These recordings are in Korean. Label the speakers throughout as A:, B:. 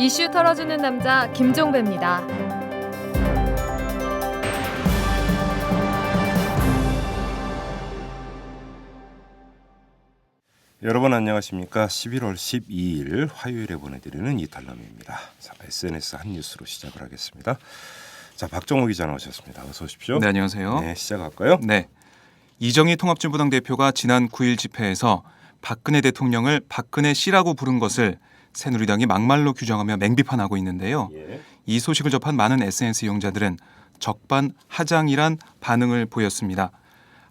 A: 이슈 털어주는 남자 김종배입니다.
B: 여러분 안녕하십니까? 11월 12일 화요일에 보내드리는 이탈남입니다. 자, SNS 한 뉴스로 시작을 하겠습니다. 자, 박정호 기자 나오셨습니다. 어서 오십시오.
C: 네, 안녕하세요.
B: 네, 시작할까요?
C: 네, 이정희 통합진보당 대표가 지난 9일 집회에서 박근혜 대통령을 박근혜 씨라고 부른 것을 새누리당이 막말로 규정하며 맹비판하고 있는데요.
B: 예.
C: 이 소식을 접한 많은 SNS 이용자들은 적반하장이란 반응을 보였습니다.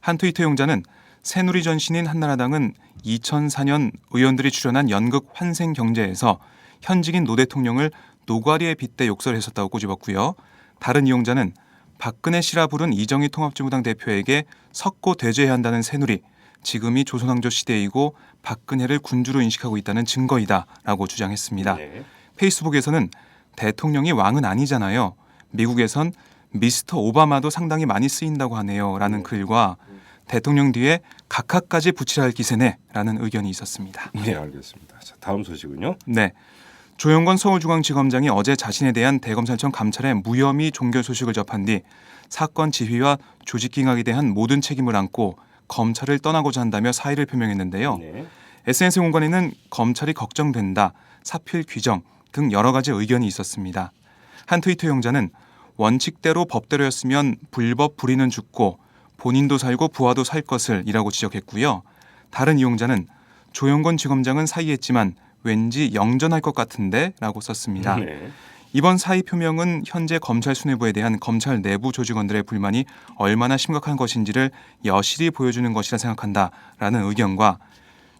C: 한 트위터 이용자는 새누리 전신인 한나라당은 2004년 의원들이 출연한 연극 환생경제에서 현직인 노 대통령을 노가리에 빗대 욕설했었다고 꼬집었고요. 다른 이용자는 박근혜 씨라 부른 이정희 통합진보당 대표에게 석고 대죄해야 한다는 새누리, 지금이 조선왕조 시대이고 박근혜를 군주로 인식하고 있다는 증거이다라고 주장했습니다.
B: 네.
C: 페이스북에서는 대통령이 왕은 아니잖아요. 미국에선 미스터 오바마도 상당히 많이 쓰인다고 하네요. 라는 글과 대통령 뒤에 각하까지 붙이라 할 기세네 라는 의견이 있었습니다.
B: 네, 알겠습니다. 자, 다음 소식은요?
C: 네, 조영건 서울중앙지검장이 어제 자신에 대한 대검찰청 감찰의 무혐의 종결 소식을 접한 뒤 사건 지휘와 조직기강에 대한 모든 책임을 안고 검찰을 떠나고자 한다며 사의를 표명했는데요.
B: 네.
C: SNS 공간에는 검찰이 걱정된다, 사필 규정 등 여러 가지 의견이 있었습니다. 한 트위터 이용자는 원칙대로 법대로였으면 불법 불의는 죽고 본인도 살고 부하도 살 것을 이라고 지적했고요. 다른 이용자는 조영건 지검장은 사의했지만 왠지 영전할 것 같은데 라고 썼습니다.
B: 네.
C: 이번 사의 표명은 현재 검찰 수뇌부에 대한 검찰 내부 조직원들의 불만이 얼마나 심각한 것인지를 여실히 보여주는 것이라 생각한다라는 의견과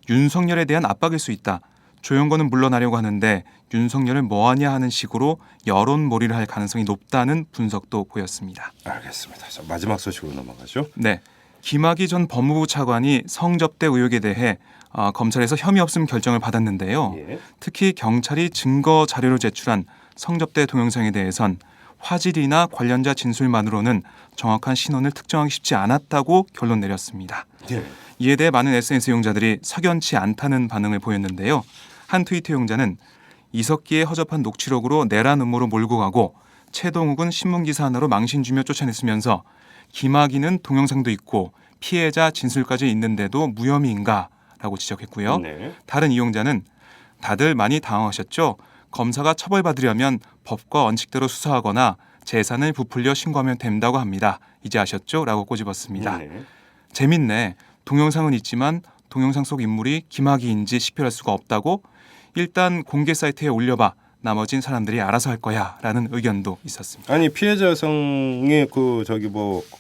C: 윤석열에 대한 압박일 수 있다. 조영건은 물러나려고 하는데 윤석열을 뭐하냐 하는 식으로 여론몰이를 할 가능성이 높다는 분석도 보였습니다.
B: 알겠습니다. 자, 마지막 소식으로 넘어가죠.
C: 네, 김학의 전 법무부 차관이 성접대 의혹에 대해 검찰에서 혐의 없음 결정을 받았는데요.
B: 예.
C: 특히 경찰이 증거 자료로 제출한 성접대 동영상에 대해선 화질이나 관련자 진술만으로는 정확한 신원을 특정하기 쉽지 않았다고 결론 내렸습니다.
B: 네.
C: 이에 대해 많은 SNS 이용자들이 석연치 않다는 반응을 보였는데요. 한 트위터 이용자는 이석기의 허접한 녹취록으로 내란 음모로 몰고 가고 최동욱은 신문기사 하나로 망신 주며 쫓아냈으면서 김학의는 동영상도 있고 피해자 진술까지 있는데도 무혐의인가? 라고 지적했고요.
B: 네.
C: 다른 이용자는 다들 많이 당황하셨죠? 검사가 처벌받으려면 법과 원칙대로 수사하거나 재산을 부풀려 신고하면 된다고 합니다. 이제 아셨죠? 라고 꼬집었습니다.
B: 네.
C: 재밌네. 동영상은 있지만 동영상 속 인물이 김학의인지 식별할 수가 없다고? 일단 공개 사이트에 올려봐. 나머진 사람들이 알아서 할 거야. 라는 의견도 있었습니다.
B: 아니 피해자 여성이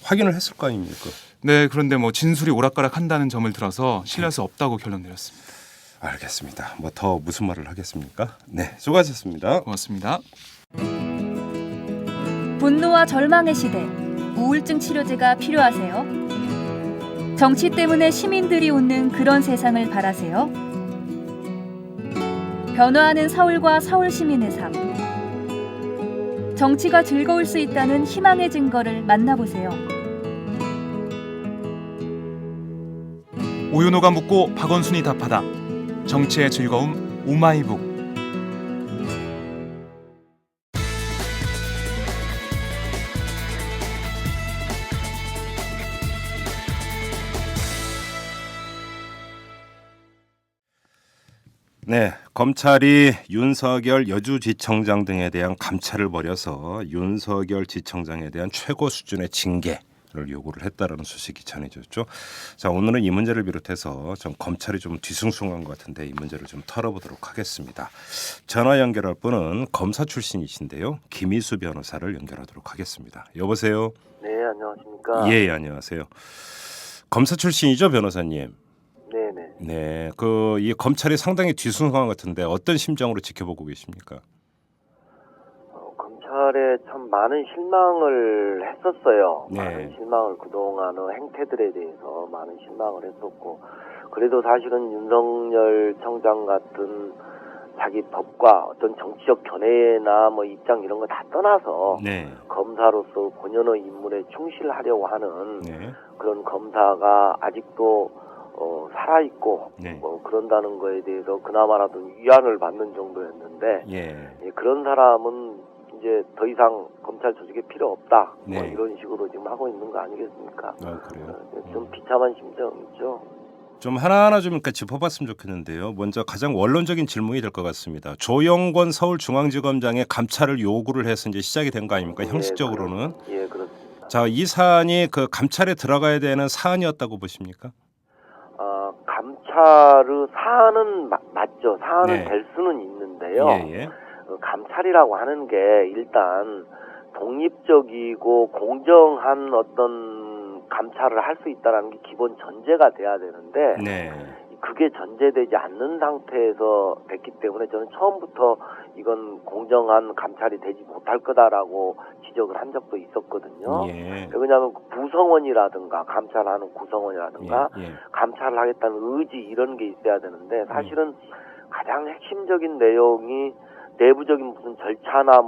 B: 확인을 했을 거 아닙니까?
C: 네, 그런데 진술이 오락가락한다는 점을 들어서 신뢰할 수 없다고 결론 내렸습니다.
B: 알겠습니다. 더 무슨 말을 하겠습니까? 네, 수고하셨습니다.
C: 고맙습니다.
D: 분노와 절망의 시대, 우울증 치료제가 필요하세요? 정치 때문에 시민들이 웃는 그런 세상을 바라세요? 변화하는 서울과 서울 시민의 삶. 정치가 즐거울 수 있다는 희망의 증거를 만나보세요.
C: 오연호가 묻고 박원순이 답하다. 정치의 즐거움 오마이북.
B: 네, 검찰이 윤석열 여주지청장 등에 대한 감찰을 벌여서 윤석열 지청장에 대한 최고 수준의 징계를 요구를 했다라는 소식이 전해졌죠. 자, 오늘은 이 문제를 비롯해서 좀 검찰이 좀 뒤숭숭한 것 같은데 이 문제를 좀 털어보도록 하겠습니다. 전화 연결할 분은 검사 출신이신데요, 김희수 변호사를 연결하도록 하겠습니다. 여보세요.
E: 네, 안녕하십니까.
B: 예, 안녕하세요. 검사 출신이죠, 변호사님.
E: 네네.
B: 네, 이 검찰이 상당히 뒤숭숭한 것 같은데 어떤 심정으로 지켜보고 계십니까?
E: 검찰에 참 많은 실망을 했었어요.
B: 네.
E: 많은 실망을 그동안의 행태들에 대해서 많은 실망을 했었고, 그래도 사실은 윤석열 청장 같은 자기 법과 어떤 정치적 견해나 입장 이런 거 다 떠나서
B: 네.
E: 검사로서 본연의 임무에 충실하려고 하는
B: 네.
E: 그런 검사가 아직도 살아 있고
B: 네.
E: 그런다는 거에 대해서 그나마라도 위안을 받는 정도였는데
B: 예.
E: 그런 사람은 이제 더 이상 검찰 조직에 필요 없다.
B: 네.
E: 이런 식으로 지금 하고 있는 거 아니겠습니까?
B: 그래요.
E: 좀 비참한 심정이죠.
B: 좀 하나하나 좀 그러니까 짚어봤으면 좋겠는데요. 먼저 가장 원론적인 질문이 될 것 같습니다. 조영권 서울중앙지검장의 감찰을 요구를 해서 이제 시작이 된 거 아닙니까? 형식적으로는.
E: 예, 그렇습니다.
B: 자, 이 사안이 그 감찰에 들어가야 되는 사안이었다고 보십니까?
E: 감찰의 사안은 맞죠. 사안은
B: 네.
E: 될 수는 있는데요.
B: 예.
E: 감찰이라고 하는 게 일단 독립적이고 공정한 어떤 감찰을 할 수 있다는 게 기본 전제가 돼야 되는데
B: 네.
E: 그게 전제되지 않는 상태에서 됐기 때문에 저는 처음부터 이건 공정한 감찰이 되지 못할 거다라고 지적을 한 적도 있었거든요.
B: 예.
E: 왜냐하면 구성원이라든가 감찰하는 구성원이라든가
B: 예.
E: 감찰을 하겠다는 의지 이런 게 있어야 되는데 사실은 가장 핵심적인 내용이 내부적인 무슨 절차나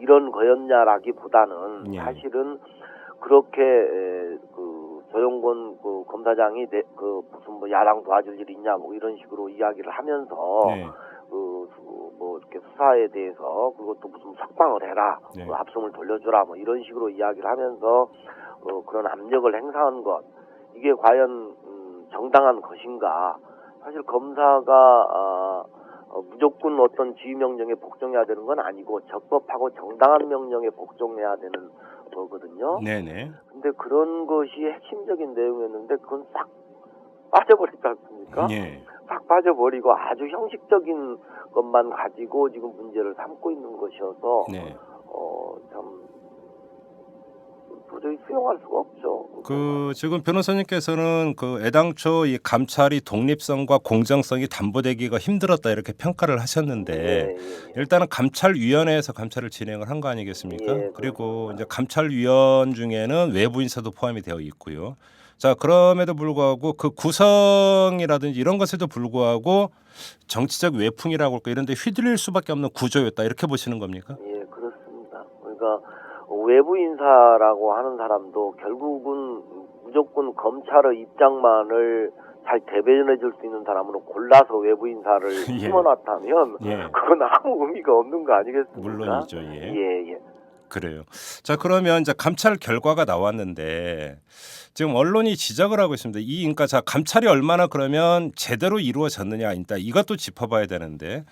E: 이런 거였냐라기보다는
B: 예.
E: 사실은 그렇게 그 조영권 그 검사장이 무슨 야당 도와줄 일이 있냐 이런 식으로 이야기를 하면서
B: 네.
E: 이렇게 수사에 대해서 그것도 무슨 석방을 해라,
B: 네.
E: 압송을 돌려주라 이런 식으로 이야기를 하면서 그런 압력을 행사한 것 이게 과연 정당한 것인가? 사실 검사가 무조건 어떤 지휘 명령에 복종해야 되는 건 아니고 적법하고 정당한 명령에 복종해야 되는 거거든요.
B: 네네.
E: 근데 그런 것이 핵심적인 내용이었는데 그건 싹 빠져버리지 않습니까?
B: 예.
E: 싹 빠져버리고 아주 형식적인 것만 가지고 지금 문제를 삼고 있는 것이어서
B: 네.
E: 참 도저히 수용할 수가 없죠.
B: 그 지금 변호사님께서는 그 애당초 이 감찰이 독립성과 공정성이 담보되기가 힘들었다 이렇게 평가를 하셨는데 일단은 감찰위원회에서 감찰을 진행을 한 거 아니겠습니까?
E: 예,
B: 그리고 이제 감찰위원 중에는 외부 인사도 포함이 되어 있고요. 자, 그럼에도 불구하고 그 구성이라든지 이런 것에도 불구하고 정치적 외풍이라고 할까 이런 데 휘둘릴 수밖에 없는 구조였다 이렇게 보시는 겁니까?
E: 예, 그렇습니다. 그러니까 외부 인사라고 하는 사람도 결국은 무조건 검찰의 입장만을 잘 대변해 줄 수 있는 사람으로 골라서 외부 인사를
B: 예.
E: 심어놨다면
B: 예.
E: 그건 아무 의미가 없는 거 아니겠습니까?
B: 물론이죠. 예.
E: 예.
B: 그래요. 자, 그러면 이제 감찰 결과가 나왔는데 지금 언론이 지적을 하고 있습니다. 그러니까 자, 감찰이 얼마나 그러면 제대로 이루어졌느냐, 일단 이것도 짚어봐야 되는데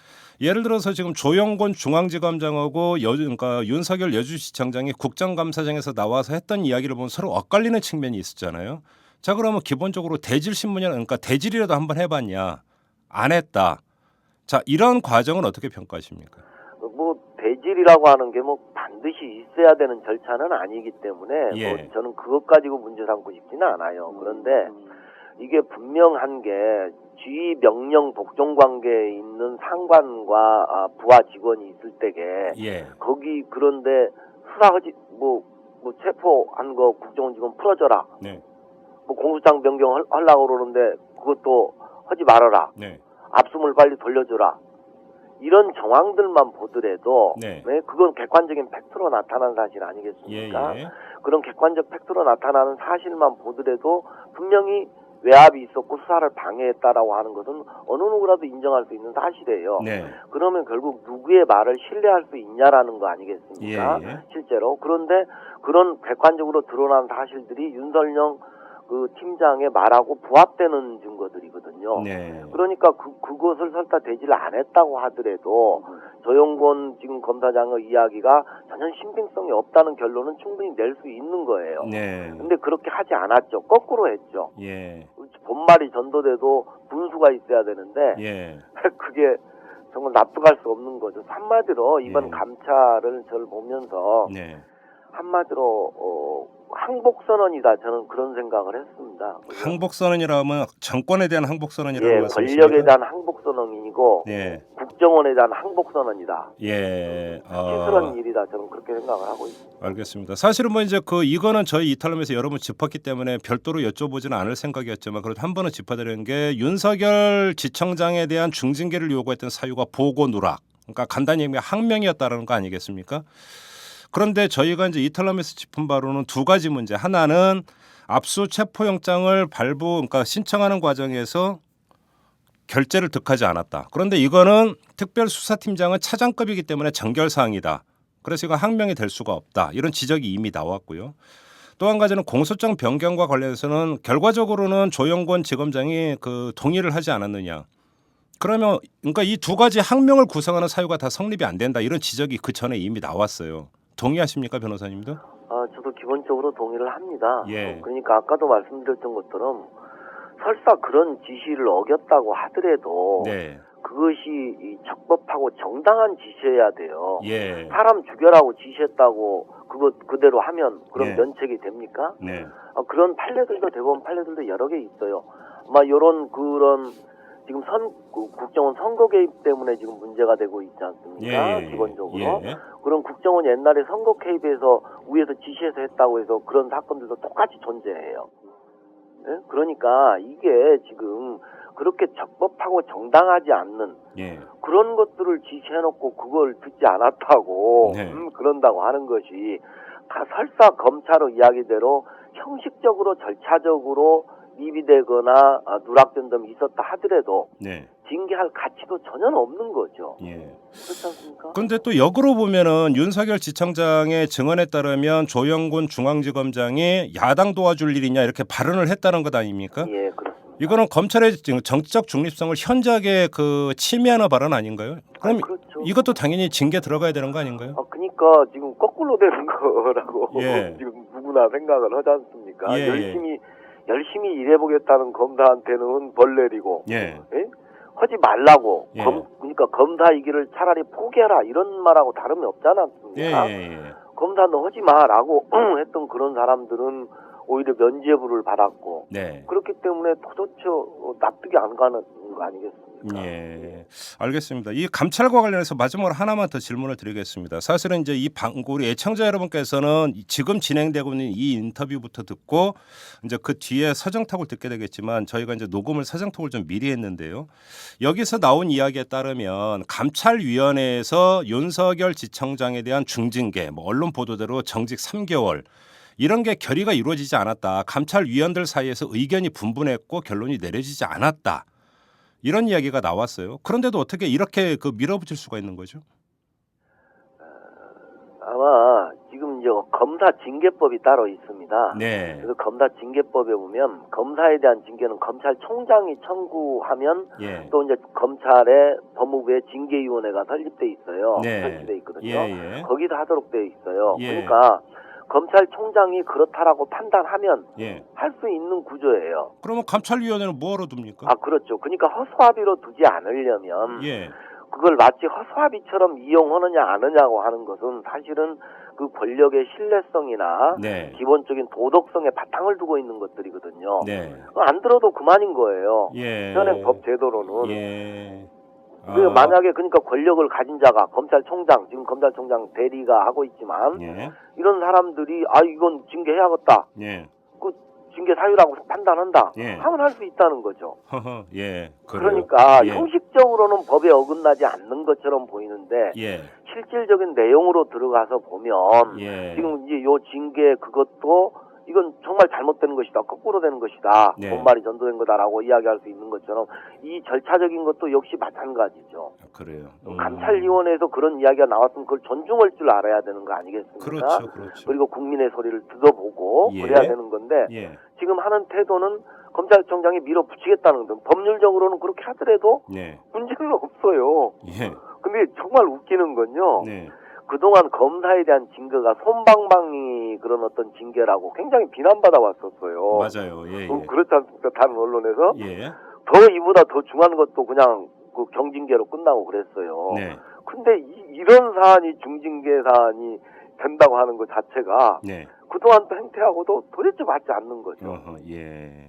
B: 예를 들어서 지금 조영권 중앙지검장하고 그러니까 윤석열 여주시청장이 국정감사장에서 나와서 했던 이야기를 보면 서로 엇갈리는 측면이 있었잖아요. 자, 그러면 기본적으로 대질 신문이나 그러니까 대질이라도 한번 해봤냐, 안 했다. 자, 이런 과정은 어떻게 평가하십니까?
E: 대질이라고 하는 게 반드시 있어야 되는 절차는 아니기 때문에
B: 예.
E: 저는 그것 가지고 문제 삼고 싶지는 않아요. 그런데 이게 분명한 게 지휘 명령 복종 관계에 있는 상관과 부하 직원이 있을 때게
B: 예.
E: 거기 그런데 수사하지 체포한 거 국정원 직원 풀어줘라.
B: 네.
E: 공소장 변경 하려고 그러는데 그것도 하지 말아라.
B: 네.
E: 압수물 빨리 돌려줘라. 이런 정황들만 보더라도
B: 네.
E: 그건 객관적인 팩트로 나타난 사실 아니겠습니까?
B: 예.
E: 그런 객관적 팩트로 나타나는 사실만 보더라도 분명히 외압이 있었고 수사를 방해했다라고 하는 것은 어느 누구라도 인정할 수 있는 사실이에요.
B: 네.
E: 그러면 결국 누구의 말을 신뢰할 수 있냐라는 거 아니겠습니까?
B: 예.
E: 실제로. 그런데 그런 객관적으로 드러난 사실들이 윤석열 그 팀장의 말하고 부합되는 증거들이거든요.
B: 네.
E: 그러니까 그것을 설사 대지를 안 했다고 하더라도 조영권 지금 검사장의 이야기가 전혀 신빙성이 없다는 결론은 충분히 낼 수 있는 거예요.
B: 네.
E: 근데 그렇게 하지 않았죠. 거꾸로 했죠.
B: 예.
E: 본말이 전도돼도 분수가 있어야 되는데
B: 예.
E: 그게 정말 납득할 수 없는 거죠. 한마디로 이번
B: 예.
E: 감찰을 저를 보면서
B: 네.
E: 한마디로 항복선언이다. 저는 그런 생각을 했습니다.
B: 항복선언이라면 정권에 대한 항복선언이라는
E: 예,
B: 말씀이십니까?
E: 권력에 대한 항복선언이고
B: 예.
E: 국정원에 대한 항복선언이다.
B: 예.
E: 시스런 일이다. 저는 그렇게 생각을 하고 있습니다.
B: 알겠습니다. 사실은 이제 이거는 저희 이탈럼에서 여러 번 짚었기 때문에 별도로 여쭤보지는 않을 생각이었지만 그래도 한 번은 짚어드리는 게 윤석열 지청장에 대한 중징계를 요구했던 사유가 보고 누락. 그러니까 간단히 얘기하면 항명이었다는 거 아니겠습니까? 그런데 저희가 이제 이탈럼에서 짚은 바로는 두 가지 문제. 하나는 압수 체포영장을 그러니까 신청하는 과정에서 결재를 득하지 않았다. 그런데 이거는 특별수사팀장은 차장급이기 때문에 정결사항이다. 그래서 이거 항명이 될 수가 없다. 이런 지적이 이미 나왔고요. 또 한 가지는 공소장 변경과 관련해서는 결과적으로는 조영권 지검장이 동의를 하지 않았느냐. 그러면 그러니까 이 두 가지 항명을 구성하는 사유가 다 성립이 안 된다. 이런 지적이 그 전에 이미 나왔어요. 동의하십니까, 변호사님도?
E: 저도 기본적으로 동의를 합니다.
B: 예.
E: 그러니까 아까도 말씀드렸던 것처럼 설사 그런 지시를 어겼다고 하더라도
B: 네.
E: 그것이 적법하고 정당한 지시여야 돼요.
B: 예.
E: 사람 죽여라고 지시했다고 그대로 하면 그럼
B: 예.
E: 면책이 됩니까?
B: 네.
E: 그런 판례들도 대법원 판례들도 여러 개 있어요. 아마 그런 지금 국정원 선거 개입 때문에 지금 문제가 되고 있지 않습니까? 기본적으로.
B: 예.
E: 그런 국정원 옛날에 선거 개입에서 위에서 지시해서 했다고 해서 그런 사건들도 똑같이 존재해요. 네? 그러니까 이게 지금 그렇게 적법하고 정당하지 않는
B: 예.
E: 그런 것들을 지시해놓고 그걸 듣지 않았다고
B: 네.
E: 그런다고 하는 것이 설사 검찰의 이야기대로 형식적으로 절차적으로 미비되거나 누락된 점이 있었다 하더라도
B: 네.
E: 징계할 가치도 전혀 없는 거죠.
B: 예.
E: 그렇지 않습니까?
B: 그런데 또 역으로 보면은 윤석열 지청장의 증언에 따르면 조영군 중앙지검장이 야당 도와줄 일이냐 이렇게 발언을 했다는 것 아닙니까?
E: 예, 그렇습니다.
B: 이거는 검찰의 정치적 중립성을 현저하게 침해하는 발언 아닌가요? 그럼
E: 그렇죠.
B: 이것도 당연히 징계 들어가야 되는 거 아닌가요?
E: 그러니까 지금 거꾸로 되는 거라고
B: 예.
E: 지금 누구나 생각을 하지 않습니까?
B: 예,
E: 열심히 일해보겠다는 검사한테는 벌 내리고
B: 예.
E: 하지 말라고
B: 예.
E: 그러니까 검사 이 길을 차라리 포기해라 이런 말하고 다름이 없지 않았습니까?
B: 예.
E: 검사 너 하지 마라고 했던 그런 사람들은 오히려 면죄부를 받았고
B: 네.
E: 그렇기 때문에 도대체 납득이 안 가는 거 아니겠습니까?
B: 예, 알겠습니다. 이 감찰과 관련해서 마지막으로 하나만 더 질문을 드리겠습니다. 사실은 이제 우리 애청자 여러분께서는 지금 진행되고 있는 이 인터뷰부터 듣고 이제 그 뒤에 사정톡을 듣게 되겠지만 저희가 이제 녹음을 사정톡을 좀 미리 했는데요. 여기서 나온 이야기에 따르면 감찰위원회에서 윤석열 지청장에 대한 중징계, 언론 보도대로 정직 3개월 이런 게 결의가 이루어지지 않았다. 감찰위원들 사이에서 의견이 분분했고 결론이 내려지지 않았다. 이런 이야기가 나왔어요. 그런데도 어떻게 이렇게 밀어붙일 수가 있는 거죠?
E: 아마 지금 이제 검사 징계법이 따로 있습니다.
B: 네.
E: 그래서 검사 징계법에 보면 검사에 대한 징계는 검찰총장이 청구하면
B: 예.
E: 또 이제 검찰의 법무부의 징계위원회가 설립돼 있어요.
B: 네.
E: 설치돼 있거든요.
B: 예.
E: 거기서 하도록 돼 있어요.
B: 예.
E: 그러니까 검찰총장이 그렇다라고 판단하면
B: 예.
E: 할 수 있는 구조예요.
B: 그러면 감찰위원회는 뭐하러 둡니까?
E: 그렇죠. 그러니까 허수아비로 두지 않으려면
B: 예.
E: 그걸 마치 허수아비처럼 이용하느냐 안 하느냐고 하는 것은 사실은 그 권력의 신뢰성이나
B: 네.
E: 기본적인 도덕성에 바탕을 두고 있는 것들이거든요.
B: 네.
E: 안 들어도 그만인 거예요.
B: 예.
E: 현행 법 제도로는.
B: 예.
E: 만약에 그러니까 권력을 가진 자가 검찰총장, 지금 검찰총장 대리가 하고 있지만
B: 예.
E: 이런 사람들이 이건 징계해야겠다.
B: 예.
E: 그 징계 사유라고 판단한다.
B: 예.
E: 하면 할 수 있다는 거죠.
B: 허허. 예. 그래요.
E: 그러니까
B: 예.
E: 형식적으로는 법에 어긋나지 않는 것처럼 보이는데
B: 예.
E: 실질적인 내용으로 들어가서 보면
B: 예.
E: 지금 이제 요 징계 그것도 이건 정말 잘못된 것이다. 거꾸로 되는 것이다.
B: 네.
E: 본말이 전도된 거다라고 이야기할 수 있는 것처럼 이 절차적인 것도 역시 마찬가지죠.
B: 그래요.
E: 감찰위원회에서 그런 이야기가 나왔으면 그걸 존중할 줄 알아야 되는 거 아니겠습니까?
B: 그렇죠.
E: 그리고 국민의 소리를 들어보고
B: 예.
E: 그래야 되는 건데
B: 예.
E: 지금 하는 태도는 검찰총장이 밀어붙이겠다는 건 법률적으로는 그렇게 하더라도
B: 네.
E: 문제는 없어요.
B: 예.
E: 근데 정말 웃기는 건요.
B: 네.
E: 그동안 검사에 대한 징계가 솜방망이 그런 어떤 징계라고 굉장히 비난받아 왔었어요.
B: 맞아요. 예. 예.
E: 그렇지 않습니까? 다른 언론에서.
B: 예.
E: 더 이보다 더 중요한 것도 그냥 그 경징계로 끝나고 그랬어요.
B: 네.
E: 근데 이런 사안이 중징계 사안이 된다고 하는 것 자체가
B: 네.
E: 그동안 또 행태하고도 도대체 맞지 않는 거죠.
B: 예.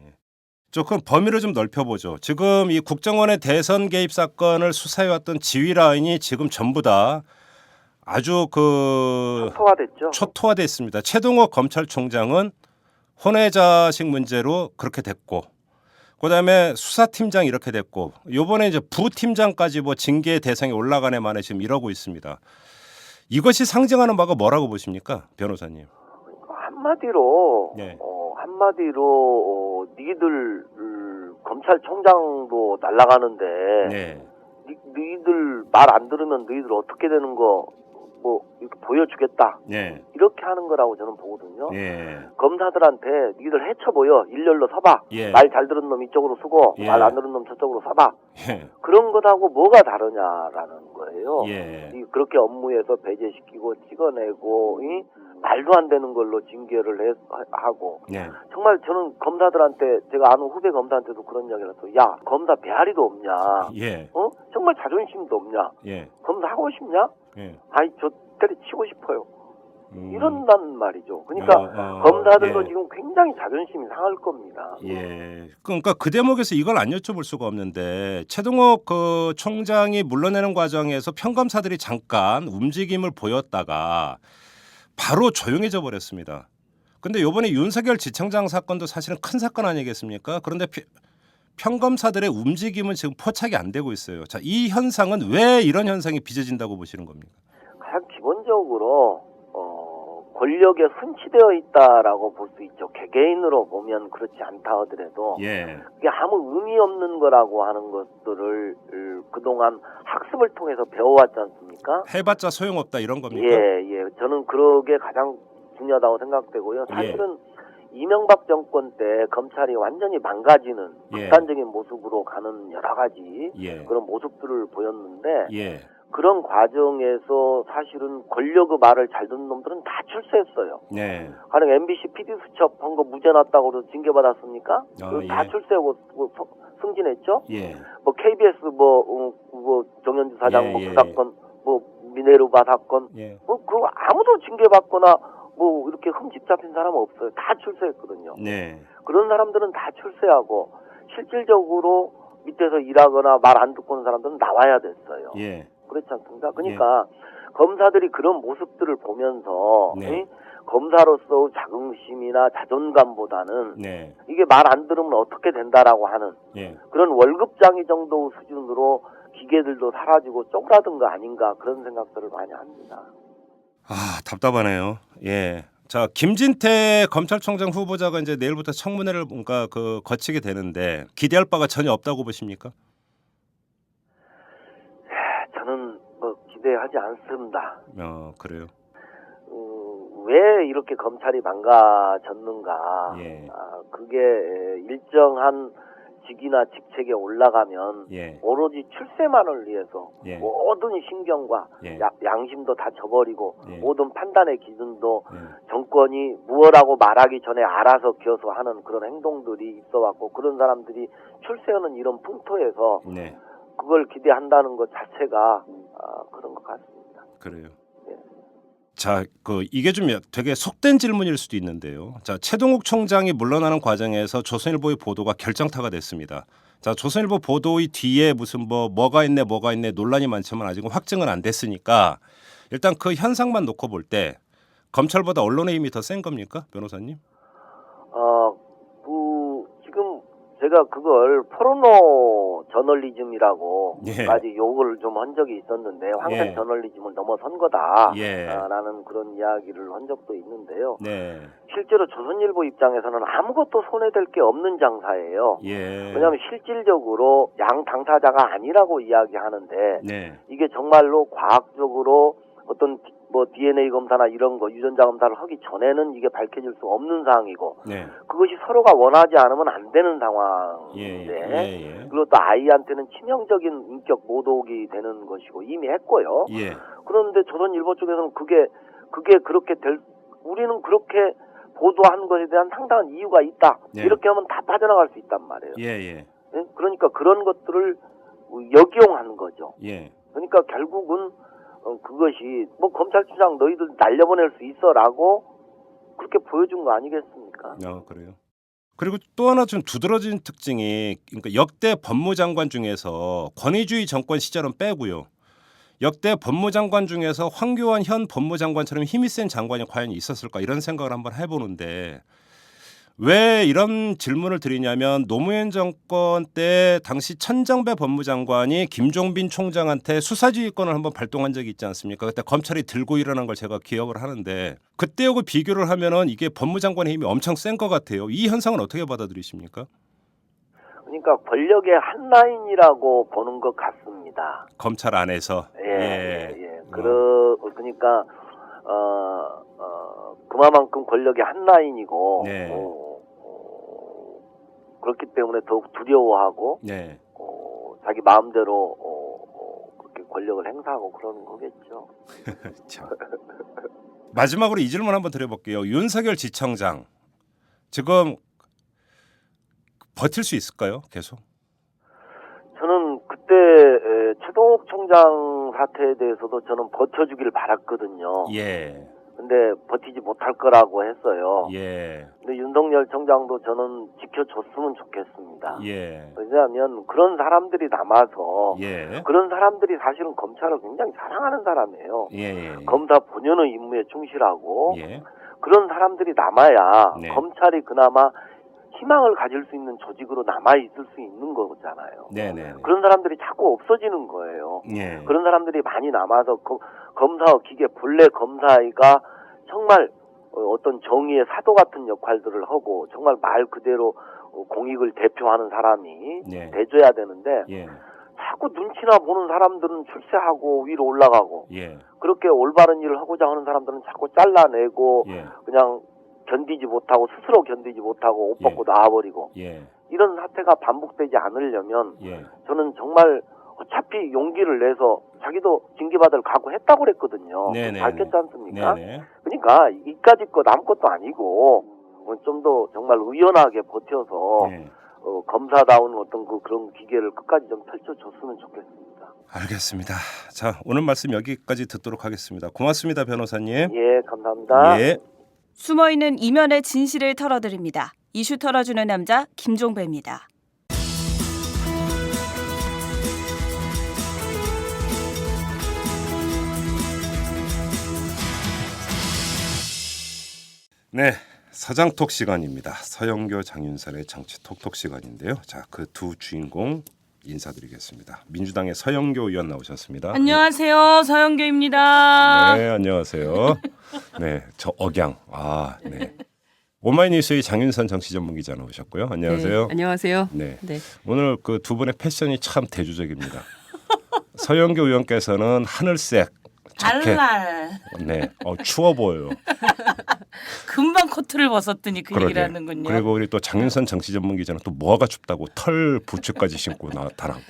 B: 조금 범위를 좀 넓혀보죠. 지금 이 국정원의 대선 개입 사건을 수사해왔던 지휘 라인이 지금 전부 다 아주
E: 초토화됐죠.
B: 초토화됐습니다. 최동호 검찰총장은 혼외자식 문제로 그렇게 됐고, 그다음에 수사팀장 이렇게 됐고, 요번에 이제 부팀장까지 징계 대상에 올라가네 만에 지금 이러고 있습니다. 이것이 상징하는 바가 뭐라고 보십니까, 변호사님?
E: 한마디로
B: 네.
E: 한마디로 니들 검찰총장도 날아가는데
B: 네.
E: 너희들 말 안 들으면 너희들 어떻게 되는 거 뭐 이렇게 보여주겠다
B: 네.
E: 이렇게 하는 거라고 저는 보거든요.
B: 예.
E: 검사들한테 니들 해쳐보여 일렬로 서봐.
B: 예.
E: 말 잘 들은 놈 이쪽으로 서고
B: 예.
E: 말 안 들은 놈 저쪽으로 서봐.
B: 예.
E: 그런 것하고 뭐가 다르냐라는 거예요.
B: 예.
E: 그렇게 업무에서 배제시키고 찍어내고 말도 안 되는 걸로 징계를 하고
B: 네.
E: 정말 저는 검사들한테 제가 아는 후배 검사한테도 그런 이야기를 했어요. 야 검사 배앓이도 없냐?
B: 예.
E: 정말 자존심도 없냐?
B: 예.
E: 검사 하고 싶냐?
B: 예.
E: 아이 저 때려치고 싶어요. 이런단 말이죠. 그러니까 검사들도
B: 예.
E: 지금 굉장히 자존심이 상할 겁니다.
B: 예. 그러니까 그 대목에서 이걸 안 여쭤볼 수가 없는데 최동욱 그 총장이 물러내는 과정에서 평검사들이 잠깐 움직임을 보였다가 바로 조용해져 버렸습니다. 근데 이번에 윤석열 지청장 사건도 사실은 큰 사건 아니겠습니까? 그런데 평검사들의 움직임은 지금 포착이 안 되고 있어요. 자, 이 현상은 왜 이런 현상이 빚어진다고 보시는 겁니까?
E: 가장 기본적으로 권력에 순치되어 있다라고 볼 수 있죠. 개개인으로 보면 그렇지 않다 하더라도
B: 예.
E: 그게 아무 의미 없는 거라고 하는 것들을 그동안 학습을 통해서 배워왔지 않습니까?
B: 해봤자 소용없다 이런 겁니까?
E: 예. 저는 그러게 가장 중요하다고 생각되고요. 사실은 이명박 정권 때 검찰이 완전히 망가지는
B: 예.
E: 극단적인 모습으로 가는 여러 가지
B: 예.
E: 그런 모습들을 보였는데
B: 예.
E: 그런 과정에서 사실은 권력의 말을 잘 듣는 놈들은 다 출세했어요.
B: 네.
E: 가령 MBC PD 수첩한 거 무죄 났다고 해서 징계받았습니까? 다
B: 예.
E: 출세하고 승진했죠.
B: 예.
E: 뭐 KBS 뭐 정현주 사장 그
B: 예.
E: 사건, 뭐 미네르바 사건,
B: 예.
E: 그거 아무도 징계받거나 뭐 이렇게 흠집 잡힌 사람은 없어요. 다 출세했거든요.
B: 네.
E: 그런 사람들은 다 출세하고 실질적으로 밑에서 일하거나 말 안 듣고 있는 사람들은 나와야 됐어요.
B: 예.
E: 그렇지 않습니까? 그러니까 검사들이 그런 모습들을 보면서
B: 네.
E: 검사로서 자긍심이나 자존감보다는
B: 네.
E: 이게 말 안 들으면 어떻게 된다라고 하는
B: 예.
E: 그런 월급장이 정도 수준으로 기계들도 사라지고 쪼그라든 거 아닌가 그런 생각들을 많이 합니다.
B: 아, 답답하네요. 예. 자, 김진태 검찰총장 후보자가 이제 내일부터 청문회를 뭔가 거치게 되는데 기대할 바가 전혀 없다고 보십니까?
E: 저는 뭐 기대하지 않습니다.
B: 그래요.
E: 왜 이렇게 검찰이 망가졌는가?
B: 예.
E: 그게 일정한 직이나 직책에 올라가면
B: 예.
E: 오로지 출세만을 위해서
B: 예.
E: 모든 신경과
B: 예.
E: 양심도 다 저버리고
B: 예.
E: 모든 판단의 기준도
B: 예.
E: 정권이 무엇라고 말하기 전에 알아서 기어서 하는 그런 행동들이 있어왔고 그런 사람들이 출세하는 이런 풍토에서
B: 네.
E: 그걸 기대한다는 것 자체가 그런 것 같습니다.
B: 그래요.
E: 예.
B: 자, 이게 좀 되게 속된 질문일 수도 있는데요. 자, 최동욱 총장이 물러나는 과정에서 조선일보의 보도가 결정타가 됐습니다. 자, 조선일보 보도의 뒤에 무슨 뭐가 있네 논란이 많지만 아직은 확증은 안 됐으니까 일단 그 현상만 놓고 볼 때 검찰보다 언론의 힘이 더 센 겁니까, 변호사님?
E: 지금 제가 그걸 포르노 저널리즘이라고까지
B: 예.
E: 욕을 좀 한 적이 있었는데 황색
B: 예.
E: 저널리즘을 넘어선 거다
B: 예.
E: 라는 그런 이야기를 한 적도 있는데요.
B: 네.
E: 실제로 조선일보 입장에서는 아무것도 손해될 게 없는 장사예요.
B: 예.
E: 왜냐하면 실질적으로 양 당사자가 아니라고 이야기하는데
B: 네.
E: 이게 정말로 과학적으로 어떤 뭐 DNA 검사나 이런 거 유전자 검사를 하기 전에는 이게 밝혀질 수 없는 사항이고
B: 네.
E: 그것이 서로가 원하지 않으면 안 되는
B: 예.
E: 상황인데
B: 예.
E: 그리고 또 아이한테는 치명적인 인격 모독이 되는 것이고 이미 했고요.
B: 예.
E: 그런데 조선일보 쪽에서는 그게 그렇게 우리는 그렇게 보도한 것에 대한 상당한 이유가 있다.
B: 예.
E: 이렇게 하면 다 빠져나갈 수 있단 말이에요.
B: 예.
E: 예? 그러니까 그런 것들을 역이용하는 거죠.
B: 예.
E: 그러니까 결국은 그것이 뭐 검찰총장 너희들 날려보낼 수 있어라고 그렇게 보여준 거 아니겠습니까?
B: 그래요. 그리고 또 하나 좀 두드러진 특징이 그러니까 역대 법무장관 중에서 권위주의 정권 시절은 빼고요. 역대 법무장관 중에서 황교안 현 법무장관처럼 힘이 센 장관이 과연 있었을까 이런 생각을 한번 해보는데 왜 이런 질문을 드리냐면 노무현 정권 때 당시 천정배 법무장관이 김종빈 총장한테 수사지휘권을 한번 발동한 적이 있지 않습니까? 그때 검찰이 들고 일어난 걸 제가 기억을 하는데 그때하고 비교를 하면은 이게 법무장관의 힘이 엄청 센 것 같아요. 이 현상은 어떻게 받아들이십니까?
E: 그러니까 권력의 한 라인이라고 보는 것 같습니다.
B: 검찰 안에서.
E: 그러니까 그만큼 권력의 한 라인이고
B: 네.
E: 그렇기 때문에 더욱 두려워하고
B: 네.
E: 자기 마음대로 그렇게 권력을 행사하고 그러는 거겠죠.
B: 참. 마지막으로 이 질문 한번 드려볼게요. 윤석열 지청장 지금 버틸 수 있을까요? 계속?
E: 저는 그때 최동욱 총장 사태에 대해서도 저는 버텨주길 바랐거든요.
B: 예.
E: 근데 버티지 못할 거라고 했어요.
B: 예.
E: 근데 윤석열 총장도 저는 지켜줬으면 좋겠습니다.
B: 예.
E: 왜냐하면 그런 사람들이 남아서
B: 예.
E: 그런 사람들이 사실은 검찰을 굉장히 사랑하는 사람이에요.
B: 예.
E: 검사 본연의 임무에 충실하고
B: 예.
E: 그런 사람들이 남아야
B: 네.
E: 검찰이 그나마 희망을 가질 수 있는 조직으로 남아있을 수 있는 거잖아요.
B: 네네.
E: 그런 사람들이 자꾸 없어지는 거예요.
B: 예.
E: 그런 사람들이 많이 남아서 검사와 기계 본래 검사가 정말 어떤 정의의 사도 같은 역할들을 하고 정말 말 그대로 공익을 대표하는 사람이
B: 네.
E: 돼줘야 되는데
B: 예.
E: 자꾸 눈치나 보는 사람들은 출세하고 위로 올라가고
B: 예.
E: 그렇게 올바른 일을 하고자 하는 사람들은 자꾸 잘라내고
B: 예.
E: 그냥 견디지 못하고 스스로 견디지 못하고 옷 벗고 나와버리고
B: 예.
E: 이런 사태가 반복되지 않으려면
B: 예.
E: 저는 정말 어차피 용기를 내서 자기도 징계받을 각오했다고 그랬거든요.
B: 네네.
E: 밝혔지 않습니까?
B: 네네.
E: 그러니까 이까짓 거 남 것도 아니고 좀 더 정말 의연하게 버텨서
B: 네.
E: 검사다운 어떤 그런 기계를 끝까지 좀 펼쳐줬으면 좋겠습니다.
B: 알겠습니다. 자, 오늘 말씀 여기까지 듣도록 하겠습니다. 고맙습니다, 변호사님.
E: 예, 감사합니다.
B: 예.
F: 숨어있는 이면의 진실을 털어드립니다. 이슈 털어주는 남자 김종배입니다.
B: 네, 서장톡 시간입니다. 서영교 장윤선의 정치 톡톡 시간인데요. 자, 그 두 주인공 인사드리겠습니다. 민주당의 서영교 의원 나오셨습니다.
G: 안녕하세요, 서영교입니다.
B: 네, 안녕하세요. 네, 저 억양. 네. 오마이뉴스의 장윤선 정치전문기자 나오셨고요. 안녕하세요.
G: 네, 안녕하세요.
B: 네.
G: 네.
B: 오늘 그 두 분의 패션이 참 대조적입니다. 서영교 의원께서는 하늘색 자켓.
G: 달랄.
B: 네, 추워 보여요.
G: 금방 코트를 벗었더니 그
B: 그러게.
G: 얘기를 하는군요.
B: 그리고 우리 또 장윤선 정치전문기자는 또 뭐가 춥다고 털 부츠까지 신고 나타나고.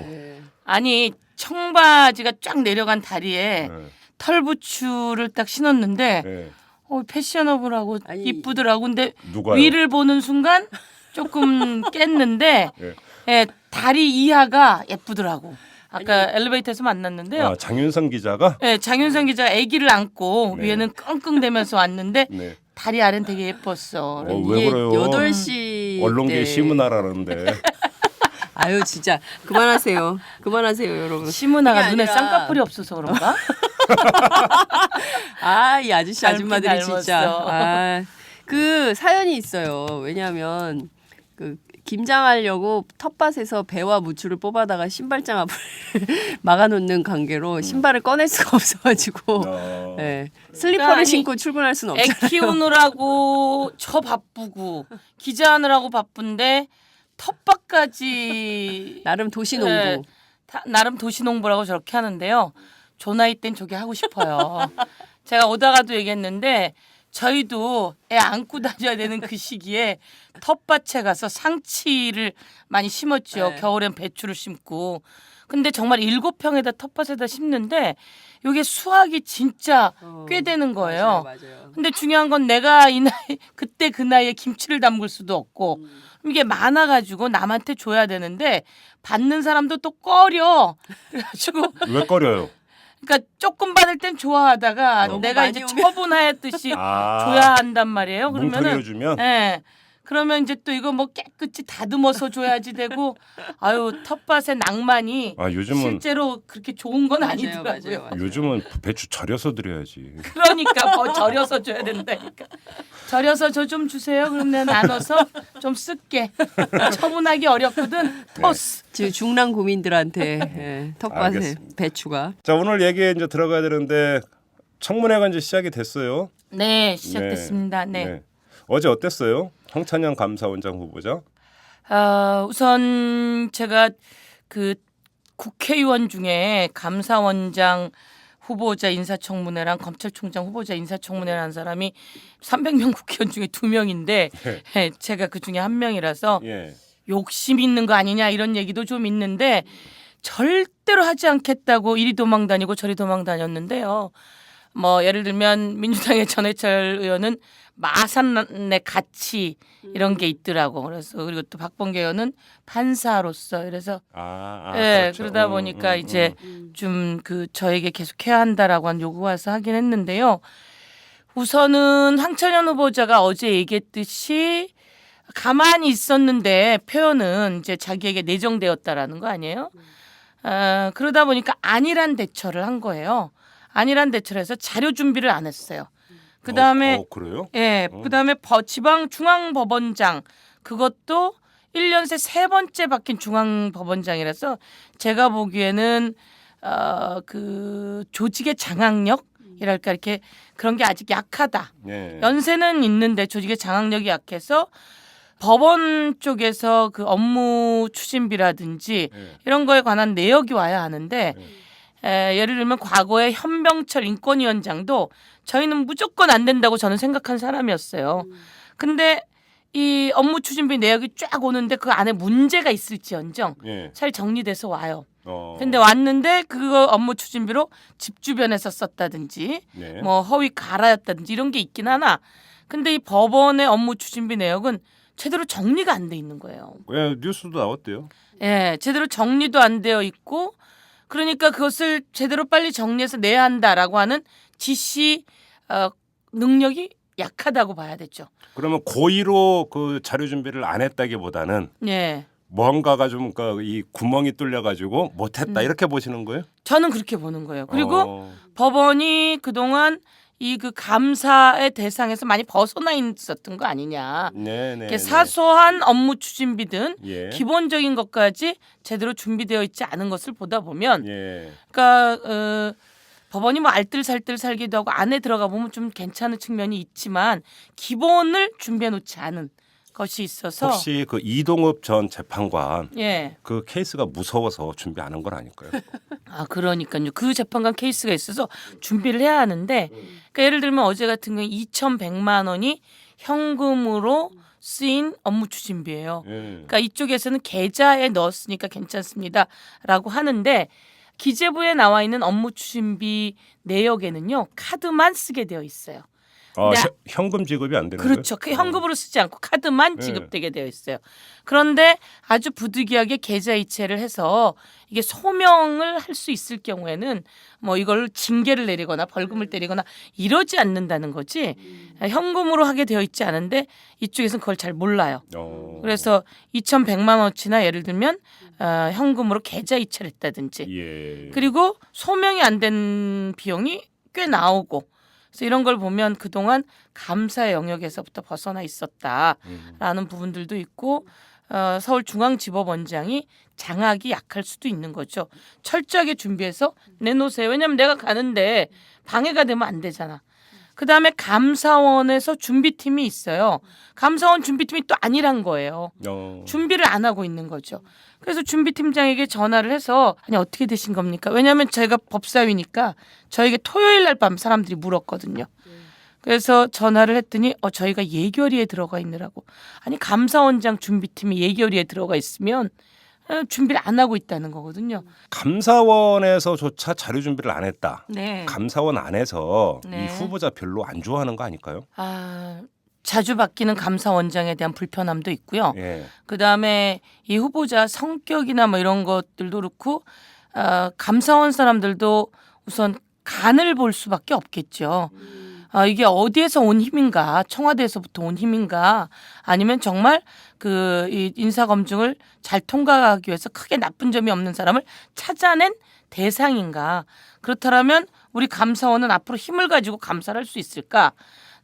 G: 아니 청바지가 쫙 내려간 다리에
B: 네.
G: 털부츠를 딱 신었는데
B: 네.
G: 패셔너블하고
H: 아니,
G: 이쁘더라고. 근데
B: 누가요?
G: 위를 보는 순간 조금 깼는데
B: 네.
G: 예, 다리 이하가 예쁘더라고. 아까 엘리베이터에서 만났는데요.
B: 장윤선 기자가
G: 네, 장윤선 기자가 아기를 안고
B: 네.
G: 위에는 끙끙대면서 왔는데
B: 네.
G: 다리 아래는 되게 예뻤어.
B: 왜
H: 이게
B: 그래요?
H: 8시
B: 언론계
H: 때.
B: 시문화라는데.
H: 아유 진짜 그만하세요. 그만하세요, 여러분.
G: 시문화가
H: 그게
G: 눈에
H: 아니라-
G: 쌍꺼풀이 없어서 그런가?
H: 이 아저씨
G: 닮긴
H: 아줌마들이
G: 닮았어.
H: 진짜. 그 사연이 있어요. 왜냐하면 그 김장하려고 텃밭에서 배와 무추를 뽑아다가 신발장 앞을 막아놓는 관계로 신발을 꺼낼 수가 없어가지고 네. 슬리퍼를
G: 그러니까 아니,
H: 신고 출근할 수는
G: 애
H: 없잖아요.
G: 키우느라고 저 바쁘고 기자하느라고 바쁜데 텃밭까지
H: 나름 도시농부.
G: 네, 나름 도시농부라고 저렇게 하는데요. 저 나이 땐 저게 하고 싶어요. 제가 오다가도 얘기했는데 저희도 애 안고 다녀야 되는 그 시기에 텃밭에 가서 상치를 많이 심었죠.
H: 네.
G: 겨울엔 배추를 심고. 근데 정말 7평에다 텃밭에다 심는데 이게 수확이 진짜 꽤 되는 거예요.
H: 맞아요.
G: 근데 중요한 건 내가 이 나이 그때 그 나이에 김치를 담글 수도 없고 이게 많아가지고 남한테 줘야 되는데 받는 사람도 또 꺼려. 그래가지고
B: 왜 꺼려요?
G: 그러니까 조금 받을 땐 좋아하다가
H: 너무
G: 내가
H: 많이
G: 이제
H: 오면-
G: 처분하였듯이 줘야 한단 말이에요.
B: 뭉텅이로
G: 그러면은
B: 주면
G: 예. 그러면 이제 또 이거 뭐 깨끗이 다듬어서 줘야지 되고 아유 텃밭의 낭만이
B: 요즘은
G: 실제로 그렇게 좋은 건
H: 맞아요,
G: 아니더라고요.
H: 맞아요.
B: 요즘은 배추 절여서 드려야지.
G: 그러니까 더 절여서 줘야 된다니까. 절여서 저 좀 주세요. 그럼 내가 나눠서 좀 쓸게. 처분하기 어렵거든. 토스.
H: 지금 중랑 구민들한테 예, 텃밭에
B: 알겠습니다.
H: 배추가.
B: 자, 오늘 얘기에 이제 들어가야 되는데 청문회가 이제 시작이 됐어요.
G: 네, 시작됐습니다. 네.
B: 어제 어땠어요? 황찬영 감사원장 후보자.
G: 우선 제가 그 국회의원 중에 감사원장 후보자 인사청문회랑 검찰총장 후보자 인사청문회라는 사람이 300명 국회의원 중에 2명인데 제가 그 중에 1명이라서
B: 예.
G: 욕심 있는 거 아니냐 이런 얘기도 좀 있는데 절대로 하지 않겠다고 이리 도망 다니고 저리 도망 다녔는데요. 뭐 예를 들면 민주당의 전해철 의원은 마산의 가치 이런 게 있더라고. 그래서 그리고 또 박범계 의원은 판사로서 그래서 예,
B: 그렇죠.
G: 그러다 보니까 이제 좀 그 저에게 계속 해야 한다라고 한 요구가 와서 하긴 했는데요. 우선은 황찬현 후보자가 어제 얘기했듯이 가만히 있었는데 표현은 이제 자기에게 내정되었다라는 거 아니에요? 그러다 보니까 안일한 대처를 한 거예요. 안일한 대처를 해서 자료 준비를 안 했어요. 그다음에
B: 그래요?
G: 예, 그다음에 지방 중앙법원장 그것도 1년 새 3번째 바뀐 중앙법원장이라서 제가 보기에는 그 조직의 장악력이랄까 이렇게 그런 게 아직 약하다.
B: 예.
G: 연세는 있는데 조직의 장악력이 약해서 법원 쪽에서 그 업무 추진비라든지 이런 거에 관한 내역이 와야 하는데 예를 들면 과거에 현병철 인권위원장도 저희는 무조건 안 된다고 저는 생각한 사람이었어요. 근데 이 업무 추진비 내역이 쫙 오는데 그 안에 문제가 있을지언정 잘 정리돼서 와요. 근데 왔는데 그거 업무 추진비로 집 주변에서 썼다든지 뭐 허위 가라였다든지 이런 게 있긴 하나 근데 이 법원의 업무 추진비 내역은 제대로 정리가 안 돼 있는 거예요.
B: 왜 뉴스도 나왔대요?
G: 예, 제대로 정리도 안 되어 있고 그러니까 그것을 제대로 빨리 정리해서 내야 한다라고 하는 지시 능력이 약하다고 봐야 되죠.
B: 그러면 고의로 그 자료 준비를 안 했다기보다는
G: 예.
B: 뭔가가 좀 이 구멍이 뚫려 가지고 못했다 이렇게 보시는 거예요?
G: 저는 그렇게 보는 거예요. 그리고 법원이 그동안 이 그 감사의 대상에서 많이 벗어나 있었던 거 아니냐. 이렇게 사소한 업무 추진비든 기본적인 것까지 제대로 준비되어 있지 않은 것을 보다 보면, 그러니까 법원이 뭐 알뜰살뜰 살기도 하고 안에 들어가 보면 좀 괜찮은 측면이 있지만 기본을 준비해 놓지 않은 것이 있어서
B: 혹시 그 이동읍 전 재판관
G: 예.
B: 그 케이스가 무서워서 준비 안 한 건 아닐까요?
G: 그러니까요. 그 재판관 케이스가 있어서 준비를 해야 하는데 그러니까 예를 들면 어제 같은 경우 2,100만 원이 현금으로 쓰인 업무 추진비예요. 그러니까 이쪽에서는 계좌에 넣었으니까 괜찮습니다라고 하는데 기재부에 나와 있는 업무 추진비 내역에는요. 카드만 쓰게 되어 있어요.
B: 현금 지급이 안 되는
G: 그렇죠.
B: 거예요?
G: 현금으로 쓰지 않고 카드만 지급되게 되어 있어요. 그런데 아주 부득이하게 계좌 이체를 해서 이게 소명을 할 수 있을 경우에는 뭐 이걸 징계를 내리거나 벌금을 때리거나 이러지 않는다는 거지 현금으로 하게 되어 있지 않은데 이쪽에서는 그걸 잘 몰라요. 그래서 2,100만 원어치나 예를 들면 현금으로 계좌 이체를 했다든지 그리고 소명이 안 된 비용이 꽤 나오고 그래서 이런 걸 보면 그동안 감사 영역에서부터 벗어나 있었다라는 부분들도 있고 서울중앙지법원장이 장악이 약할 수도 있는 거죠. 철저하게 준비해서 내놓으세요. 왜냐하면 내가 가는데 방해가 되면 안 되잖아. 그다음에 감사원에서 준비팀이 있어요. 감사원 준비팀이 또 아니란 거예요. 준비를 안 하고 있는 거죠. 그래서 준비팀장에게 전화를 해서 아니 어떻게 되신 겁니까? 왜냐하면 제가 법사위니까 저에게 토요일 날 밤 사람들이 물었거든요. 그래서 전화를 했더니 저희가 예결위에 들어가 있느라고. 아니 감사원장 준비팀이 예결위에 들어가 있으면 준비를 안 하고 있다는 거거든요.
B: 감사원에서조차 자료 준비를 안 했다.
G: 네.
B: 감사원 안에서
G: 네.
B: 이 후보자 별로 안 좋아하는 거 아닐까요?
G: 자주 바뀌는 감사원장에 대한 불편함도 있고요. 그다음에 이 후보자 성격이나 뭐 이런 것들도 그렇고 감사원 사람들도 우선 간을 볼 수밖에 없겠죠. 이게 어디에서 온 힘인가, 청와대에서부터 온 힘인가, 아니면 정말 이 인사 검증을 잘 통과하기 위해서 크게 나쁜 점이 없는 사람을 찾아낸 대상인가. 그렇다면 우리 감사원은 앞으로 힘을 가지고 감사를 할 수 있을까?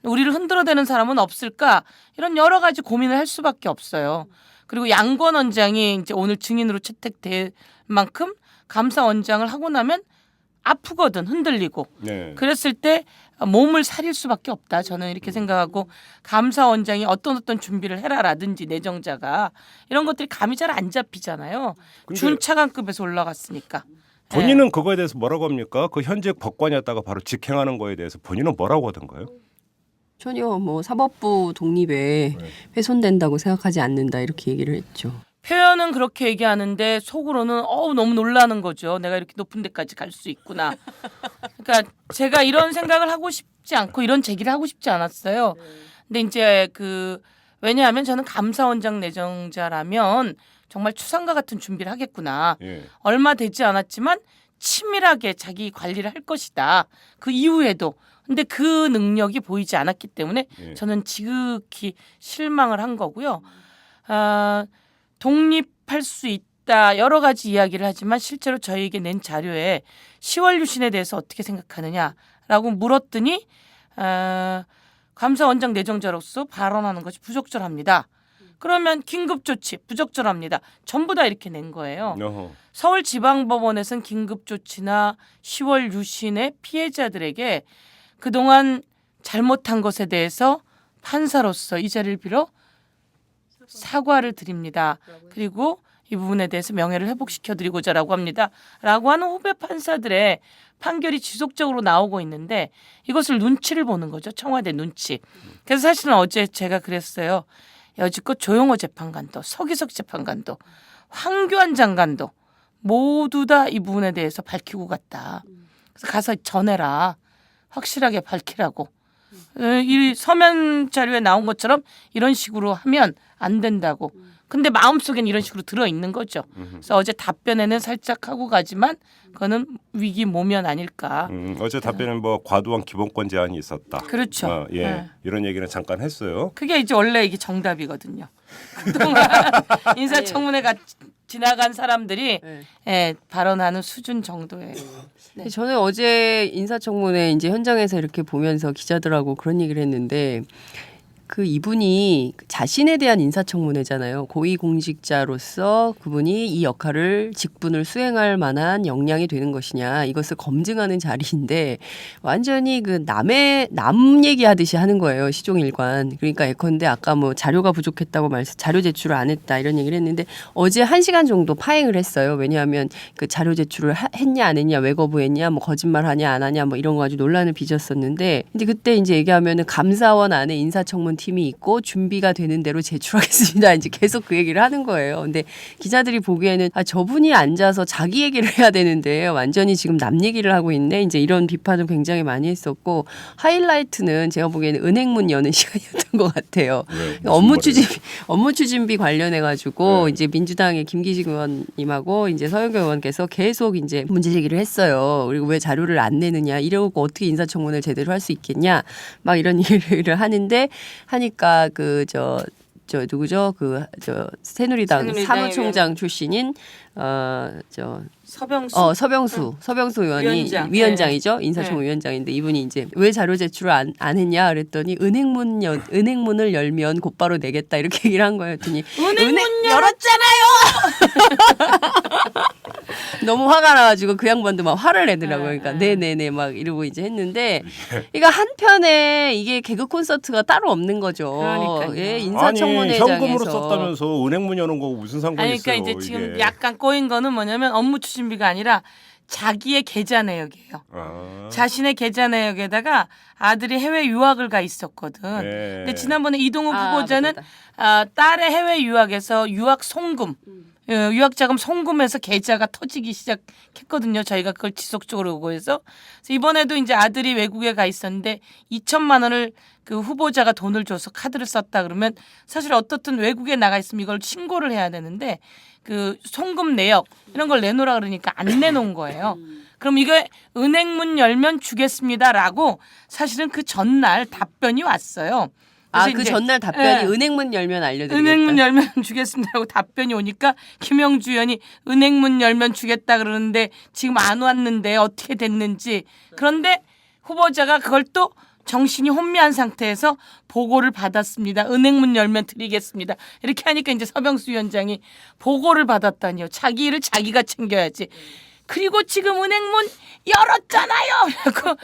G: 우리를 흔들어대는 사람은 없을까? 이런 여러 가지 고민을 할 수밖에 없어요. 그리고 양권 원장이 이제 오늘 증인으로 채택될 만큼 감사원장을 하고 나면 아프거든, 흔들리고.
B: 네.
G: 그랬을 때 몸을 사릴 수밖에 없다. 저는 이렇게 생각하고 감사원장이 어떤 준비를 해라라든지 내정자가 이런 것들이 감이 잘 안 잡히잖아요.
B: 근데
G: 준차관급에서 올라갔으니까.
B: 본인은 그거에 대해서 뭐라고 합니까? 그 현직 법관이었다가 바로 직행하는 거에 대해서 본인은 뭐라고 하던가요?
H: 전혀 뭐 사법부 독립에
B: 네.
H: 훼손된다고 생각하지 않는다 이렇게 얘기를 했죠.
G: 표현은 그렇게 얘기하는데 속으로는 너무 놀라는 거죠. 내가 이렇게 높은 데까지 갈 수 있구나. 그러니까 제가 이런 생각을 하고 싶지 않고 이런 제기를 하고 싶지 않았어요. 근데 이제 왜냐하면 저는 감사원장 내정자라면 정말 추상과 같은 준비를 하겠구나.
B: 예.
G: 얼마 되지 않았지만 치밀하게 자기 관리를 할 것이다. 그 이후에도. 근데 그 능력이 보이지 않았기 때문에
B: 예.
G: 저는 지극히 실망을 한 거고요. 독립할 수 있다. 여러 가지 이야기를 하지만 실제로 저희에게 낸 자료에 10월 유신에 대해서 어떻게 생각하느냐라고 물었더니 감사원장 내정자로서 발언하는 것이 부적절합니다. 그러면 긴급조치 부적절합니다. 전부 다 이렇게 낸 거예요.
B: 어허.
G: 서울지방법원에서는 긴급조치나 10월 유신의 피해자들에게 그동안 잘못한 것에 대해서 판사로서 이 자리를 빌어 사과를 드립니다. 그리고 이 부분에 대해서 명예를 회복시켜드리고자라고 합니다. 라고 하는 후배 판사들의 판결이 지속적으로 나오고 있는데 이것을 눈치를 보는 거죠. 청와대 눈치. 그래서 사실은 어제 제가 그랬어요. 여지껏 조영호 재판관도 서기석 재판관도 황교안 장관도 모두 다 이 부분에 대해서 밝히고 갔다. 그래서 가서 전해라. 확실하게 밝히라고. 이 서면 자료에 나온 것처럼 이런 식으로 하면 안 된다고. 근데 마음속엔 이런 식으로 들어있는 거죠. 그래서 어제 답변에는 살짝 하고 가지만 그거는 위기 모면 아닐까.
B: 어제 답변은 뭐 과도한 기본권 제한이 있었다.
G: 그렇죠.
B: 예.
G: 네.
B: 이런 얘기는 잠깐 했어요.
G: 그게 이제 원래 이게 정답이거든요. 그동안 인사청문회 지나간 사람들이 발언하는 수준 정도예요. 네.
H: 저는 어제 인사청문회 이제 현장에서 이렇게 보면서 기자들하고 그런 얘기를 했는데 이분이 자신에 대한 인사청문회잖아요. 고위공직자로서 그분이 이 역할을 직분을 수행할 만한 역량이 되는 것이냐 이것을 검증하는 자리인데 완전히 남 얘기하듯이 하는 거예요. 시종일관. 그러니까 예컨대 아까 뭐 자료가 부족했다고 자료 제출을 안 했다 이런 얘기를 했는데 어제 1시간 정도 파행을 했어요. 왜냐하면 자료 제출을 했냐 안 했냐 왜 거부했냐 뭐 거짓말하냐 안 하냐 뭐 이런 거 가지고 논란을 빚었었는데 근데 그때 이제 얘기하면은 감사원 안에 인사청문 팀이 있고 준비가 되는 대로 제출하겠습니다. 이제 계속 그 얘기를 하는 거예요. 근데 기자들이 보기에는 저분이 앉아서 자기 얘기를 해야 되는데 완전히 지금 남 얘기를 하고 있네. 이제 이런 비판을 굉장히 많이 했었고 하이라이트는 제가 보기에는 은행문 여는 시간이었던 것 같아요. 업무 추진비 관련해 가지고 이제 민주당의 김기식 의원님하고 이제 서영교 의원께서 계속 이제 문제 제기를 했어요. 그리고 왜 자료를 안 내느냐 이러고 어떻게 인사청문회를 제대로 할 수 있겠냐 막 이런 얘기를 하니까 누구죠? 새누리당 사무총장 출신인 서병수 의원이 위원장이죠. 인사청문 위원장인데 이분이 이제 왜 자료 제출을 안 했냐 그랬더니 은행문을 열면 곧바로 내겠다 이렇게 얘기를 한 거예요. 그랬더니
G: 은행문 열었잖아요.
H: 너무 화가 나가지고 그 양반도 막 화를 내더라고요. 그러니까 네네네 막 이러고 이제 했는데 그러니까 한편에 이게 개그 콘서트가 따로 없는 거죠.
G: 그러니까요.
H: 예, 인사청문회장에서
B: 현금으로 썼다면서 은행문 여는 거 무슨 상관이 있어요?
G: 그러니까 이제 지금 약간 꼬인 거는 뭐냐면 업무 추진비가 아니라 자기의 계좌 내역이에요. 자신의 계좌 내역에다가 아들이 해외 유학을 가 있었거든.
B: 네.
G: 근데 지난번에 이동욱 후보자는 딸의 해외 유학에서 유학 송금 유학자금 송금해서 계좌가 터지기 시작했거든요. 저희가 그걸 지속적으로 요구해서. 그래서 이번에도 이제 아들이 외국에 가 있었는데 2천만 원을 그 후보자가 돈을 줘서 카드를 썼다 그러면 사실 어떻든 외국에 나가 있으면 이걸 신고를 해야 되는데 그 송금 내역 이런 걸 내놓으라 그러니까 안 내놓은 거예요. 그럼 이게 은행문 열면 주겠습니다라고 사실은 그 전날 답변이 왔어요.
H: 그 전날 답변이 은행문 열면 알려드리겠다.
G: 은행문 열면 주겠습니다라고 답변이 오니까 김영주 의원이 은행문 열면 주겠다 그러는데 지금 안 왔는데 어떻게 됐는지. 그런데 후보자가 그걸 또 정신이 혼미한 상태에서 보고를 받았습니다. 은행문 열면 드리겠습니다. 이렇게 하니까 이제 서병수 위원장이 보고를 받았다니요. 자기 일을 자기가 챙겨야지. 그리고 지금 은행문 열었잖아요. 그래서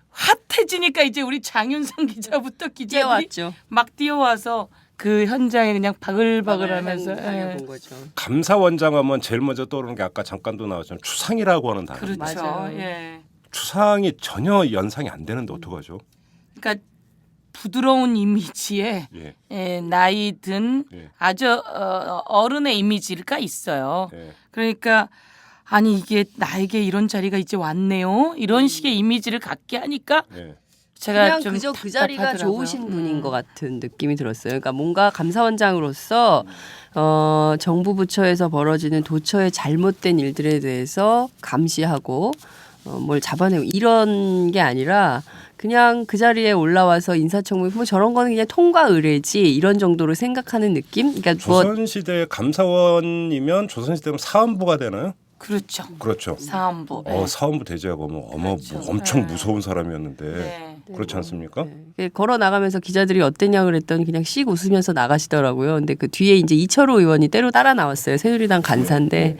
G: 핫해지니까 이제 우리 장윤성 기자부터 기자들이
H: 뛰어왔죠.
G: 막 뛰어와서 그 현장에 그냥 바글바글하면서
H: 다녀본 거죠.
B: 감사원장 하면 제일 먼저 떠오르는 게 아까 잠깐도 나왔지만 추상이라고 하는 단어.
G: 그렇죠.
H: 맞아요.
G: 예.
B: 추상이 전혀 연상이 안 되는데 어떡하죠?
G: 그러니까 부드러운 이미지에
B: 예.
G: 나이 든
B: 예.
G: 아주 어른의 이미지가 있어요.
B: 예.
G: 그러니까 아니 이게 나에게 이런 자리가 이제 왔네요. 이런 식의 이미지를 갖게 하니까
B: 예.
G: 제가
H: 그냥
G: 좀
H: 그저 그 자리가
G: 답답하더라고요.
H: 좋으신 분인 것 같은 느낌이 들었어요. 그러니까 뭔가 감사원장으로서 정부 부처에서 벌어지는 도처의 잘못된 일들에 대해서 감시하고 뭘 잡아내고 이런 게 아니라 그냥 그 자리에 올라와서 인사청문 뭐 저런 거는 그냥 통과 의례지 이런 정도로 생각하는 느낌? 그러니까 뭐
B: 조선시대 감사원이면 조선시대면 사헌부가 되나요?
G: 그렇죠.
B: 그렇죠.
G: 사안부.
B: 사헌부 대제하고
G: 그렇죠.
B: 엄청
G: 네.
B: 무서운 사람이었는데
G: 네.
B: 그렇지 않습니까?
H: 네. 걸어 나가면서 기자들이 어땠냐 그랬더니 그냥 씩 웃으면서 나가시더라고요. 근데 그 뒤에 이제 이철호 의원이 때로 따라 나왔어요. 새누리당 간사인데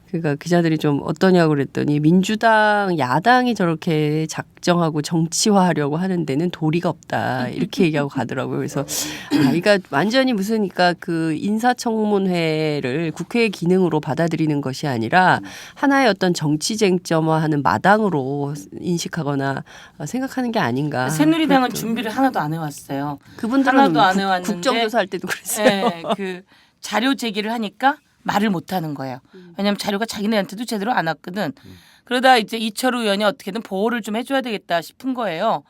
H: 그러니까 기자들이 좀 어떠냐고 그랬더니 민주당 야당이 저렇게 작정하고 정치화하려고 하는 데는 도리가 없다 이렇게 얘기하고 가더라고요. 그래서 그러니까 완전히 무슨 그러니까 그 인사청문회를 국회의 기능으로 받아들이는 것이 아니라 하나의 어떤 정치 쟁점화하는 마당으로 인식하거나 생각하는 게 아닌가.
G: 새누리당은
H: 그것도.
G: 준비를 하나도 안 해왔어요.
H: 그분들은
G: 하나도 안 해왔는데
H: 국정조사 할 때도 그랬어요.
G: 네, 그 자료 제기를 하니까 말을 못 하는 거예요. 왜냐하면 자료가 자기네한테도 제대로 안 왔거든. 그러다 이제 이철우 의원이 어떻게든 보호를 좀 해줘야 되겠다 싶은 거예요.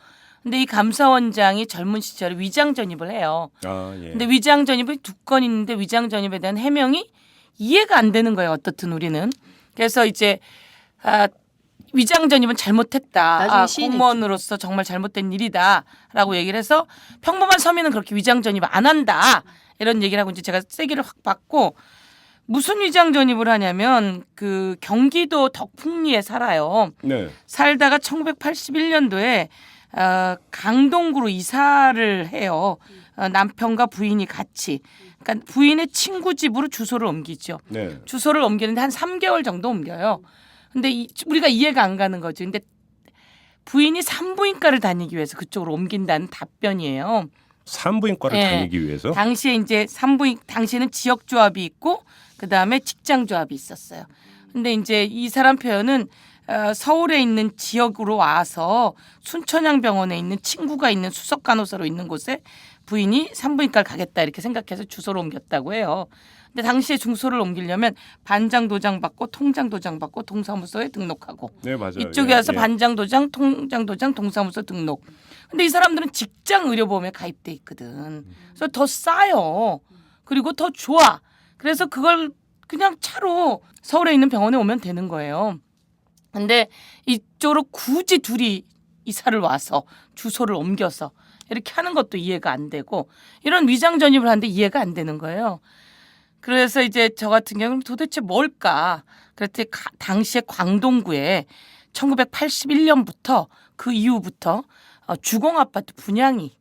G: 근데 이 감사원장이 젊은 시절에 위장 전입을 해요.
B: 아, 예.
G: 근데 위장 전입이 2건 있는데 위장 전입에 대한 해명이 이해가 안 되는 거예요. 어떻든 우리는. 그래서 이제 위장 전입은 잘못했다.
H: 나중에 시인했죠.
G: 공무원으로서 정말 잘못된 일이다라고 얘기를 해서 평범한 서민은 그렇게 위장 전입 안 한다. 이런 얘기를 하고 이제 제가 세기를 확 받고 무슨 위장 전입을 하냐면 그 경기도 덕풍리에 살아요.
B: 네.
G: 살다가 1981년도에 강동구로 이사를 해요. 남편과 부인이 같이. 그러니까 부인의 친구 집으로 주소를 옮기죠.
B: 네.
G: 주소를 옮기는데 한 3개월 정도 옮겨요. 근데 우리가 이해가 안 가는 거죠. 근데 부인이 산부인과를 다니기 위해서 그쪽으로 옮긴다는 답변이에요.
B: 산부인과를
G: 네.
B: 다니기 위해서.
G: 당시에 이제 당시에는 지역 조합이 있고 그다음에 직장 조합이 있었어요. 근데 이제 이 사람 표현은 서울에 있는 지역으로 와서 순천향병원에 있는 친구가 있는 수석 간호사로 있는 곳에 부인이 산부인과를 가겠다 이렇게 생각해서 주소를 옮겼다고 해요. 근데 당시에 주소를 옮기려면 반장 도장 받고 통장 도장 받고 동사무소에 등록하고
B: 네, 맞아요.
G: 이쪽에
B: 예,
G: 와서
B: 예.
G: 반장 도장, 통장 도장, 동사무소 등록. 근데 이 사람들은 직장 의료보험에 가입돼 있거든. 그래서 더 싸요. 그리고 더 좋아. 그래서 그걸 그냥 차로 서울에 있는 병원에 오면 되는 거예요. 근데 이쪽으로 굳이 둘이 이사를 와서 주소를 옮겨서 이렇게 하는 것도 이해가 안 되고 이런 위장 전입을 하는데 이해가 안 되는 거예요. 그래서 이제 저 같은 경우는 도대체 뭘까? 그랬더니 당시에 광동구에 1981년부터 그 이후부터 주공 아파트 분양이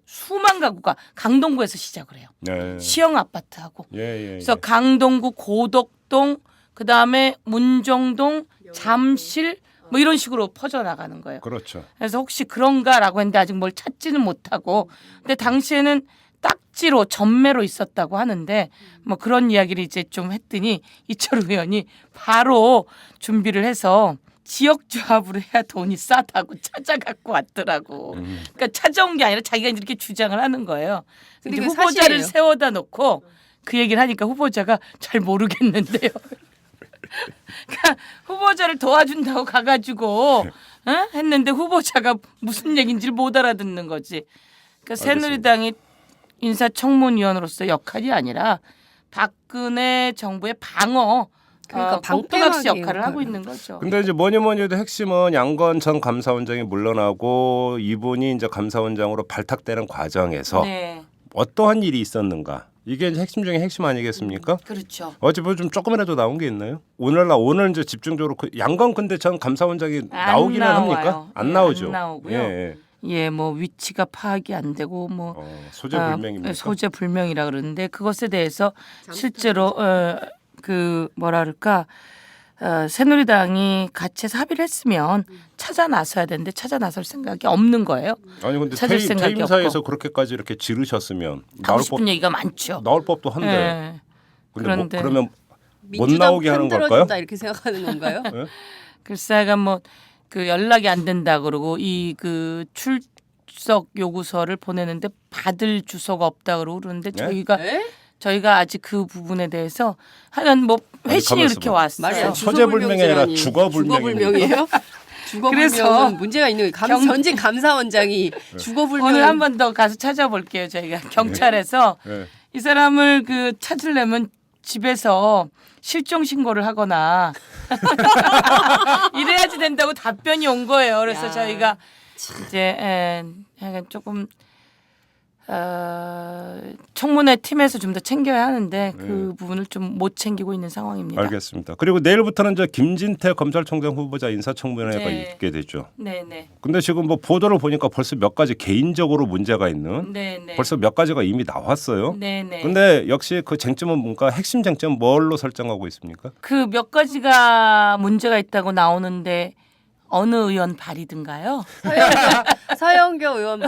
G: 수만 가구가 강동구에서 시작을 해요.
B: 네.
G: 시형 아파트하고.
B: 예.
G: 그래서 강동구, 고덕동, 그다음에 문정동, 잠실 뭐 이런 식으로 퍼져나가는 거예요.
B: 그렇죠.
G: 그래서 혹시 그런가라고 했는데 아직 뭘 찾지는 못하고 근데 당시에는 딱지로 전매로 있었다고 하는데 뭐 그런 이야기를 이제 좀 했더니 이철우 의원이 바로 준비를 해서 지역 조합으로 해야 돈이 싸다고 찾아갖고 왔더라고. 그러니까 찾아온 게 아니라 자기가 이렇게 주장을 하는 거예요.
H: 근데
G: 이제
H: 그게
G: 후보자를
H: 사실이에요.
G: 세워다 놓고 그 얘기를 하니까 후보자가 잘 모르겠는데요. 그러니까 후보자를 도와준다고 가가지고 했는데 후보자가 무슨 얘기인지를 못 알아듣는 거지. 그러니까 새누리당이 인사청문위원으로서 역할이 아니라 박근혜 정부의 방어,
H: 그러니까
G: 꼭두각시
H: 방패막이에요.
G: 역할을 하고 있는 거죠.
B: 근데 이제 뭐니 해도 핵심은 양건 전 감사원장이 물러나고 이분이 이제 감사원장으로 발탁되는 과정에서
G: 네.
B: 어떠한 일이 있었는가? 이게 이제 핵심 중에 핵심 아니겠습니까?
G: 그렇죠.
B: 어제 뭐 좀 조금이라도 나온 게 있나요? 오늘 이제 집중적으로 양건 근데 전 감사원장이 나오기는 합니까? 안 나오죠.
G: 안 나오고요.
B: 예.
G: 예, 뭐 위치가 파악이 안 되고 뭐
B: 소재 불명입니까?
G: 소재 불명이라 그러는데 그것에 대해서 실제로 그 뭐라 그럴까 새누리당이 같이 해서 합의를 했으면 찾아 나서야 되는데 찾아 나설 생각이 없는 거예요.
B: 아니 근데
G: 찾을 생각이
B: 퇴임사에서
G: 없고.
B: 그렇게까지 이렇게 지르셨으면
G: 하고 싶은 얘기가 많죠.
B: 나올 법도 한데.
G: 예.
B: 근데
G: 그런데
B: 그러면 못
H: 민주당
B: 나오게 하는 걸까요?
H: 편들어준다 이렇게 생각하는 건가요?
G: 글쎄가 뭐 그 연락이 안 된다 그러고 이 그 출석 요구서를 보내는데 받을 주소가 없다 그러고 그러는데
B: 네?
G: 저희가 아직 그 부분에 대해서 하여간 뭐 회신이
B: 가만있어
G: 그렇게
B: 봐.
G: 왔어요.
H: 말이야,
B: 소재 불명이 아니라 주거
H: 주거불명이에요?
G: 그래서
H: 주거불명은 문제가 있는 거예요. 전직 감사원장이 주거불명
G: 오늘 한 번 더 가서 찾아볼게요. 저희가 경찰에서
B: 네.
G: 이 사람을 그 찾으려면 집에서 실종 신고를 하거나 이래야지 된다고 답변이 온 거예요. 그래서
H: 야.
G: 저희가 이제 약간 조금 청문회 팀에서 좀 더 챙겨야 하는데 그 부분을 좀 못 챙기고 있는 상황입니다.
B: 알겠습니다. 그리고 내일부터는 저 김진태 검찰총장 후보자 인사청문회가
G: 네.
B: 있게 되죠.
G: 네네.
B: 근데 지금 뭐 보도를 보니까 벌써 몇 가지 개인적으로 문제가 있는
G: 네네.
B: 벌써 몇 가지가 이미 나왔어요.
G: 네네.
B: 근데 역시 그 쟁점은 뭔가 핵심 쟁점 뭘로 설정하고 있습니까?
G: 그 몇 가지가 문제가 있다고 나오는데 어느 의원 발이든가요?
H: 서영교 의원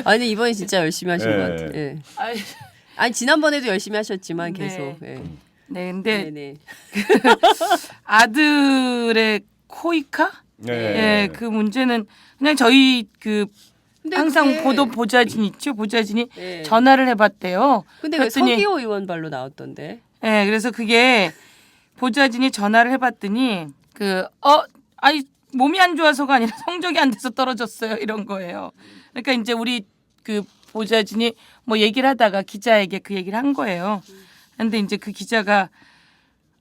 H: 아니 이번에 진짜 열심히 하신
B: 예.
H: 것 같아요. 예.
G: 아이,
H: 아니 지난번에도 열심히 하셨지만
G: 네.
H: 계속. 예.
G: 네, 근데
H: 네네.
G: 아들의 코이카?
B: 네.
G: 예, 그 문제는 그냥 저희 그
H: 근데
G: 항상
H: 그게-
G: 보도 보좌진 있죠. 보좌진이
H: 예.
G: 전화를 해봤대요.
H: 근데 왜
G: 그랬더니-
H: 서기호 의원 발로 나왔던데?
G: 예, 그래서 그게 보좌진이 전화를 해봤더니 아니 몸이 안 좋아서가 아니라 성적이 안 돼서 떨어졌어요 이런 거예요. 그러니까 이제 우리 그 보좌진이 뭐 얘기를 하다가 기자에게 그 얘기를 한 거예요. 근데 이제 그 기자가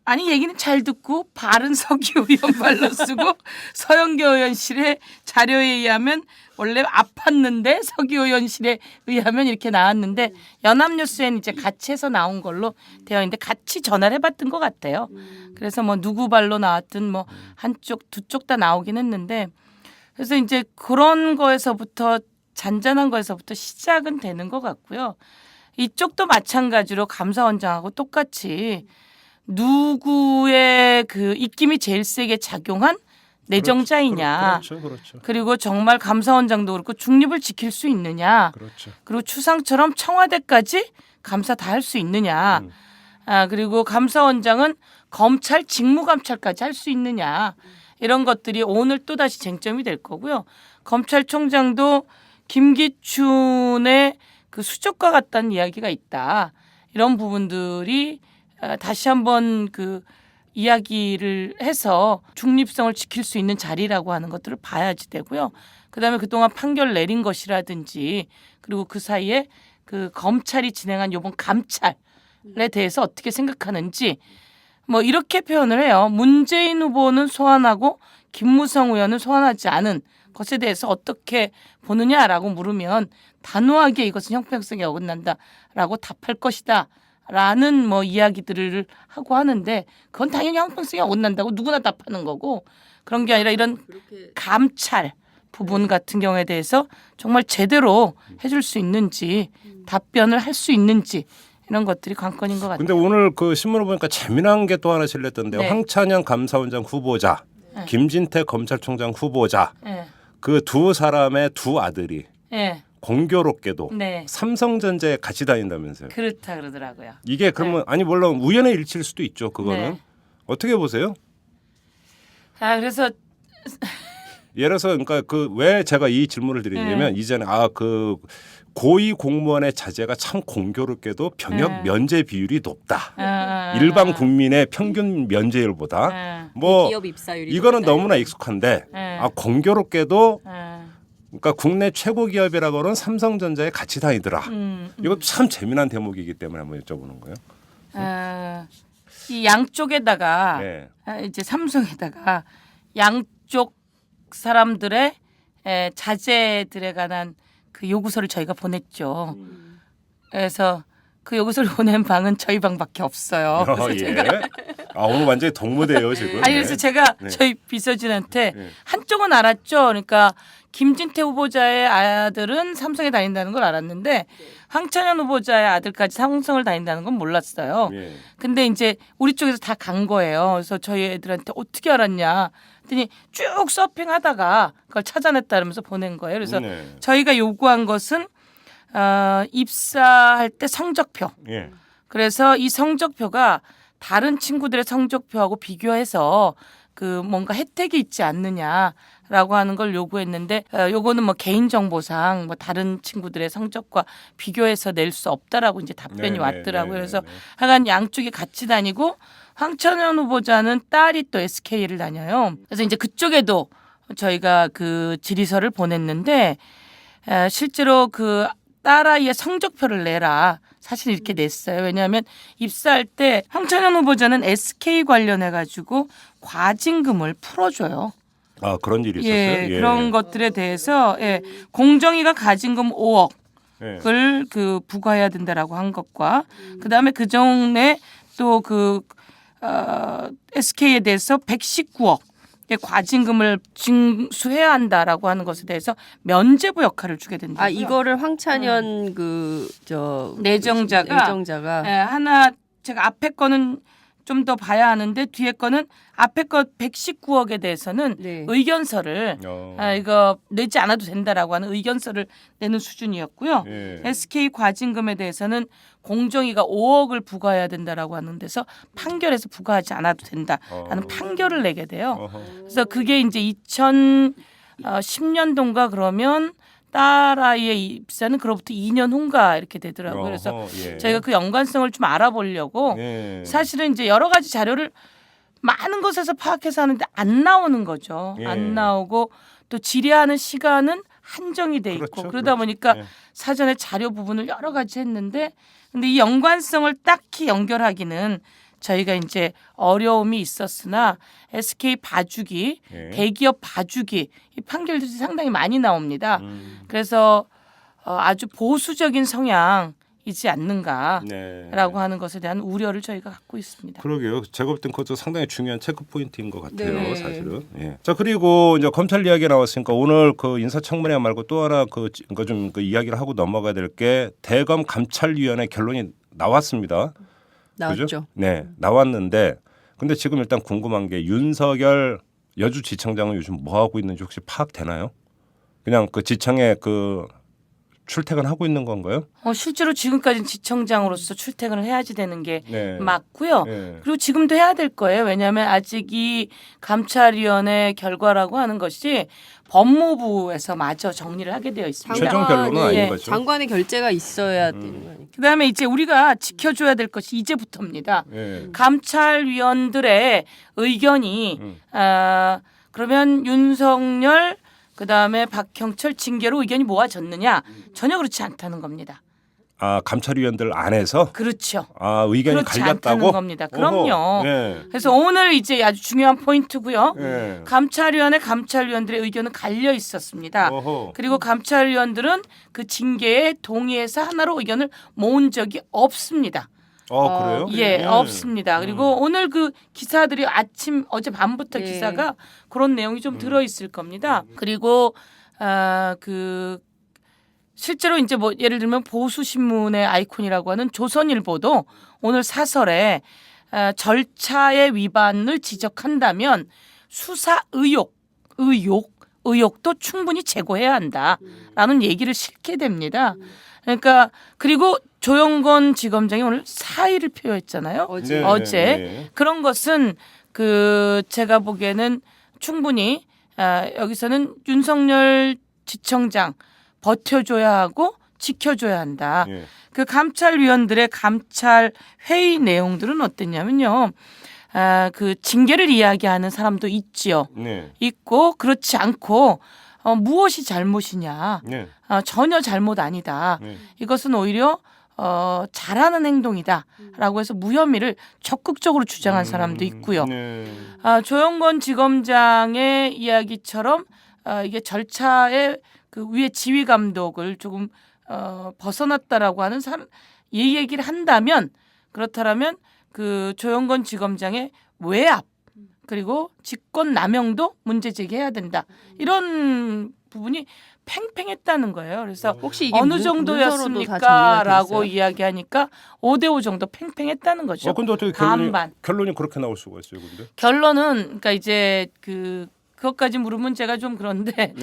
G: 아니 얘기는 잘 듣고 발은 서기호 의원 발로 쓰고 서영교 의원실의 자료에 의하면 원래 아팠는데 서기호 의원실에 의하면 이렇게 나왔는데 연합뉴스에는 이제 같이 해서 나온 걸로 되어 있는데 같이 전화를 해봤던 것 같아요. 그래서 뭐 누구 발로 나왔든 뭐 한쪽 두 쪽 다 나오긴 했는데 그래서 이제 그런 거에서부터 잔잔한 거에서부터 시작은 되는 것 같고요. 이쪽도 마찬가지로 감사원장하고 똑같이 누구의 그 입김이 제일 세게 작용한 내정자이냐.
B: 그렇죠.
G: 그리고 정말 감사원장도 그렇고 중립을 지킬 수 있느냐.
B: 그렇죠.
G: 그리고 추상처럼 청와대까지 감사 다 할 수 있느냐. 그리고 감사원장은 검찰 직무감찰까지 할 수 있느냐. 이런 것들이 오늘 또다시 쟁점이 될 거고요. 검찰총장도 김기춘의 그 수족과 같다는 이야기가 있다. 이런 부분들이 다시 한번 그 이야기를 해서 중립성을 지킬 수 있는 자리라고 하는 것들을 봐야지 되고요. 그다음에 그동안 판결 내린 것이라든지 그리고 그 사이에 그 검찰이 진행한 이번 감찰에 대해서 어떻게 생각하는지 뭐 이렇게 표현을 해요. 문재인 후보는 소환하고 김무성 의원은 소환하지 않은 것에 대해서 어떻게 보느냐라고 물으면 단호하게 이것은 형평성에 어긋난다라고 답할 것이다. 라는 뭐 이야기들을 하고 하는데 그건 당연히 형평성이 어긋난다고 누구나 답하는 거고 그런 게 아니라 이런 감찰 부분 같은 경우에 대해서 정말 제대로 해줄 수 있는지 답변을 할 수 있는지 이런 것들이 관건인 것 같아요.
B: 근데 오늘 그 신문을 보니까 재미난 게 또 하나 실렸던데요.
G: 네.
B: 황찬영 감사원장 후보자, 김진태 검찰총장 후보자
G: 예,
B: 그 두 사람의 두 아들이
G: 예,
B: 공교롭게도
G: 네,
B: 삼성전자에 같이 다닌다면서요.
G: 그렇다 그러더라고요.
B: 이게 그러면 아니 물론 우연의 일치일 수도 있죠. 그거는
G: 네.
B: 어떻게 보세요?
G: 그래서
B: 예를 들어서 그러니까 그 왜 제가 이 질문을 드리냐면 이전에 그 고위 공무원의 자제가 참 공교롭게도 병역 면제 비율이 높다. 일반 국민의 평균 면제율보다 뭐
H: 기업 입사율이
B: 이거는
H: 높다.
B: 너무나 익숙한데 공교롭게도
G: 예,
B: 그러니까 국내 최고 기업이라고는 삼성전자에 같이 다니더라. 이것도 참 재미난 대목이기 때문에 한번 여쭤보는 거예요.
G: 이 양쪽에다가
B: 네.
G: 이제 삼성에다가 양쪽 사람들의 자제들에 관한 그 요구서를 저희가 보냈죠. 그래서 그 요것을 보낸 방은 저희 방밖에 없어요.
B: 예. 아 오늘 완전히 동무대요 지금.
G: 아니 그래서 제가
B: 네.
G: 저희 비서진한테
B: 네.
G: 한쪽은 알았죠. 그러니까 김진태 후보자의 아들은 삼성에 다닌다는 걸 알았는데 황찬현 후보자의 아들까지 삼성을 다닌다는 건 몰랐어요.
B: 예.
G: 근데 이제 우리 쪽에서 다 간 거예요. 그래서 저희 애들한테 어떻게 알았냐 했더니 쭉 서핑하다가 그걸 찾아냈다면서 보낸 거예요. 그래서
B: 네.
G: 저희가 요구한 것은 입사할 때 성적표.
B: 예.
G: 그래서 이 성적표가 다른 친구들의 성적표하고 비교해서 그 뭔가 혜택이 있지 않느냐라고 하는 걸 요구했는데 요거는 뭐 개인정보상 뭐 다른 친구들의 성적과 비교해서 낼 수 없다라고 이제 답변이
B: 네,
G: 왔더라고요.
B: 네,
G: 그래서
B: 네.
G: 하여간 양쪽이 같이 다니고 황천현 후보자는 딸이 또 SK를 다녀요. 그래서 이제 그쪽에도 저희가 그 질의서를 보냈는데 실제로 그 딸아이의 성적표를 내라. 사실 이렇게 냈어요. 왜냐하면 입사할 때 황찬현 후보자는 SK 관련해 가지고 과징금을 풀어줘요.
B: 아 그런 일이 있었어요.
G: 예, 그런 것들에 대해서 공정위가 과징금 5억을
B: 예.
G: 그 부과해야 된다라고 한 것과 그 다음에 그 전에 또 그 SK에 대해서 119억. 과징금을 징수해야 한다라고 하는 것에 대해서 면죄부 역할을 주게 된다.
H: 아 이거를 황찬현 그저
G: 내정자가 하나 제가 앞에 거는 좀 더 봐야 하는데 뒤에 거는 앞에 거 119억에 대해서는
H: 네.
G: 의견서를 이거 내지 않아도 된다라고 하는 의견서를 내는 수준이었고요.
B: 예.
G: SK 과징금에 대해서는 공정위가 5억을 부과해야 된다라고 하는 데서 판결에서 부과하지 않아도 된다라는 판결을 내게 돼요.
B: 어허.
G: 그래서 그게 이제 2010년도인가 그러면 딸아이의 입사는 그로부터 2년 후인가 이렇게 되더라고요. 그래서
B: 어허, 예.
G: 저희가 그 연관성을 좀 알아보려고
B: 예.
G: 사실은 이제 여러 가지 자료를 많은 곳에서 파악해서 하는데 안 나오는 거죠.
B: 예.
G: 안 나오고 또 질의하는 시간은 한정이 돼 있고
B: 그렇죠,
G: 그러다
B: 그렇죠.
G: 보니까
B: 예.
G: 사전에 자료 부분을 여러 가지 했는데 근데 이 연관성을 딱히 연결하기는 저희가 이제 어려움이 있었으나 SK 봐주기,
B: 예.
G: 대기업 봐주기 이 판결들이 상당히 많이 나옵니다.
B: 음.
G: 그래서 아주 보수적인 성향이지 않는가라고
B: 네.
G: 하는 것에 대한 우려를 저희가 갖고 있습니다.
B: 그러게요. 제가 볼 땐 그것도 상당히 중요한 체크 포인트인 것 같아요.
H: 네.
B: 사실은. 예. 자 그리고 이제 검찰 이야기 나왔으니까 오늘 그 인사청문회 말고 또 하나 그거 좀 그 이야기를 하고 넘어가야 될 게 대검 감찰위원회 결론이 나왔습니다.
H: 나왔죠.
B: 그죠? 네, 나왔는데 근데 지금 일단 궁금한 게 윤석열 여주지청장은 요즘 뭐 하고 있는지 혹시 파악되나요? 그냥 그 지청에 그 출퇴근하고 있는 건가요?
G: 실제로 지금까지는 지청장으로서 출퇴근을 해야지 되는 게
B: 네.
G: 맞고요.
B: 네.
G: 그리고 지금도 해야 될 거예요. 왜냐하면 아직 이 감찰위원회 결과라고 하는 것이 법무부에서 마저 정리를 하게 되어 있습니다.
B: 최종 결론은 아닌
G: 예.
B: 거죠.
H: 장관의 결재가 있어야 되는 거 아니에요?
G: 그다음에 이제 우리가 지켜줘야 될 것이 이제부터입니다.
B: 예.
G: 감찰위원들의 의견이 그러면 윤석열 그다음에 박형철 징계로 의견이 모아졌느냐 전혀 그렇지 않다는 겁니다.
B: 아 감찰위원들 안에서
G: 그렇죠.
B: 아 의견이
G: 그렇지
B: 갈렸다고?
G: 않다는 겁니다. 그럼요.
B: 어허. 예.
G: 그래서 오늘 이제 아주 중요한 포인트고요.
B: 예.
G: 감찰위원회 감찰위원들의 의견은 갈려 있었습니다.
B: 어허.
G: 그리고 감찰위원들은 그 징계에 동의해서 하나로 의견을 모은 적이 없습니다.
B: 그래요?
G: 예, 없습니다. 그리고 오늘 그 기사들이 어제 밤부터
H: 예.
G: 기사가 그런 내용이 좀 들어 있을 겁니다. 그리고 그 실제로 이제 뭐 예를 들면 보수 신문의 아이콘이라고 하는 조선일보도 오늘 사설에 절차의 위반을 지적한다면 수사 의혹도 충분히 제고해야 한다라는 얘기를 실게 됩니다. 그러니까 그리고 조영건 지검장이 오늘 사의를 표했잖아요.
H: 어제.
G: 어제.
B: 네.
G: 그런 것은 그 제가 보기에는 충분히 여기서는 윤석열 지청장 버텨줘야 하고 지켜줘야 한다.
B: 예.
G: 그 감찰위원들의 감찰 회의 내용들은 어땠냐면요. 그 징계를 이야기하는 사람도 있지요.
B: 네.
G: 있고 그렇지 않고 무엇이 잘못이냐.
B: 네.
G: 전혀 잘못 아니다.
B: 네.
G: 이것은 오히려 잘하는 행동이다라고 해서 무혐의를 적극적으로 주장한 사람도 있고요.
B: 네.
G: 조영건 지검장의 이야기처럼 이게 절차의 그 위에 지휘 감독을 조금 벗어났다라고 하는 이 얘기를 한다면 그렇다면 그 조영건 지검장의 외압 그리고 직권 남용도 문제 제기해야 된다. 이런 부분이 팽팽했다는 거예요. 그래서
H: 혹시 이게
G: 어느
H: 문서로도 다
G: 정도였습니까?
H: 정리가 돼
G: 라고
H: 있어요?
G: 이야기하니까 5대5 정도 팽팽했다는 거죠.
B: 근데 어떻게
G: 반반.
B: 결론이 그렇게 나올 수가 있어요, 근데?
G: 결론은 그러니까 이제 그것까지 물으면 제가 좀 그런데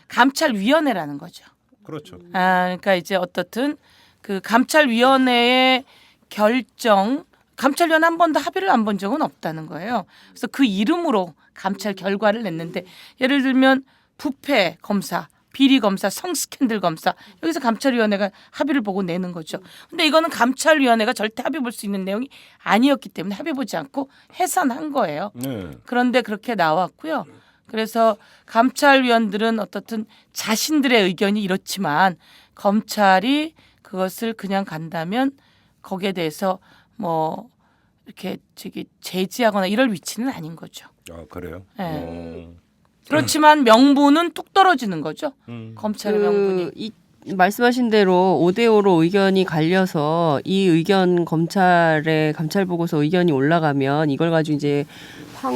G: 감찰위원회라는 거죠.
B: 그렇죠.
G: 그러니까 이제 어떻든 그 감찰위원회의 결정, 감찰위원 한 번도 합의를 안 본 적은 없다는 거예요. 그래서 그 이름으로 감찰 결과를 냈는데 예를 들면 부패 검사, 비리 검사, 성스캔들 검사 여기서 감찰위원회가 합의를 보고 내는 거죠. 근데 이거는 감찰위원회가 절대 합의 볼 수 있는 내용이 아니었기 때문에 합의 보지 않고 해산한 거예요.
B: 네.
G: 그런데 그렇게 나왔고요. 그래서 감찰위원들은 어떻든 자신들의 의견이 이렇지만 검찰이 그것을 그냥 간다면 거기에 대해서 뭐 이렇게 제지하거나 이럴 위치는 아닌 거죠.
B: 그래요?
G: 네. 그렇지만 명분은 뚝 떨어지는 거죠. 검찰의 명분이.
H: 이 말씀하신 대로 5대5로 의견이 갈려서 이 의견 감찰 보고서 의견이 올라가면 이걸 가지고 이제 황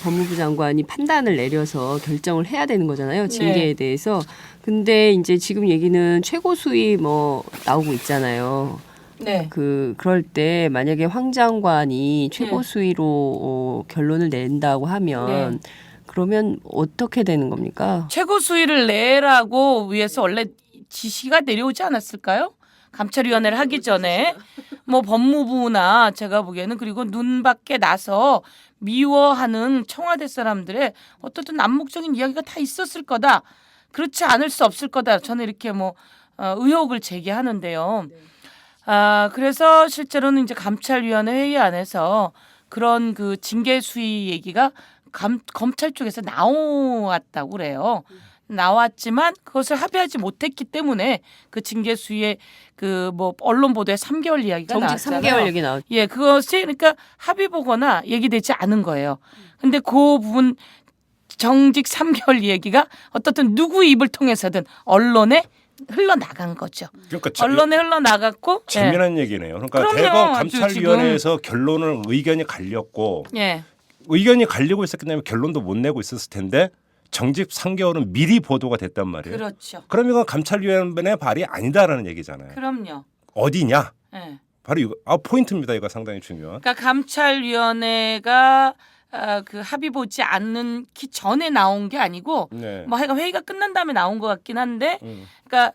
H: 법무부 장관이 판단을 내려서 결정을 해야 되는 거잖아요. 징계에
G: 네.
H: 대해서. 근데 이제 지금 얘기는 최고 수위 뭐 나오고 있잖아요.
G: 네.
H: 그럴 때 만약에 황 장관이 최고
G: 네.
H: 수위로 결론을 낸다고 하면
G: 네.
H: 그러면 어떻게 되는 겁니까?
G: 최고 수위를 내라고 위해서 원래 지시가 내려오지 않았을까요? 감찰위원회를 하기 전에 뭐 법무부나 제가 보기에는 그리고 눈 밖에 나서 미워하는 청와대 사람들의 어떻든 암묵적인 이야기가 다 있었을 거다. 그렇지 않을 수 없을 거다. 저는 이렇게 뭐 의혹을 제기하는데요. 그래서 실제로는 이제 감찰위원회 회의 안에서 그런 그 징계 수위 얘기가 검찰 쪽에서 나왔다고 그래요. 나왔지만 그것을 합의하지 못했기 때문에 그 징계 수위에 그 뭐 언론 보도에 3개월 이야기가
H: 정직
G: 나왔잖아요.
H: 3개월 얘기 나왔죠.
G: 예, 그것이 그러니까 합의 보거나 얘기되지 않은 거예요. 근데 그 부분 정직 3개월 얘기가 어떻든 누구 입을 통해서든 언론에 흘러나간 거죠.
B: 그러니까
G: 언론에 흘러나갔고
B: 재미난 얘기네요. 그러니까
G: 그럼요.
B: 대검
G: 아주
B: 감찰위원회에서 결론을 의견이 갈렸고
G: 예.
B: 의견이 갈리고 있었기 때문에 결론도 못 내고 있었을 텐데 정직 3개월은 미리 보도가 됐단 말이에요.
G: 그렇죠.
B: 그럼 이건 감찰위원회 발이 아니다라는 얘기잖아요.
G: 그럼요.
B: 어디냐?
G: 예.
B: 바로 이거 포인트입니다. 이거 상당히 중요한.
G: 그러니까 감찰위원회가 그 합의 보지 않기 전에 나온 게 아니고
B: 네.
G: 뭐 하여간 회의가 끝난 다음에 나온 것 같긴 한데
B: 음.
G: 그러니까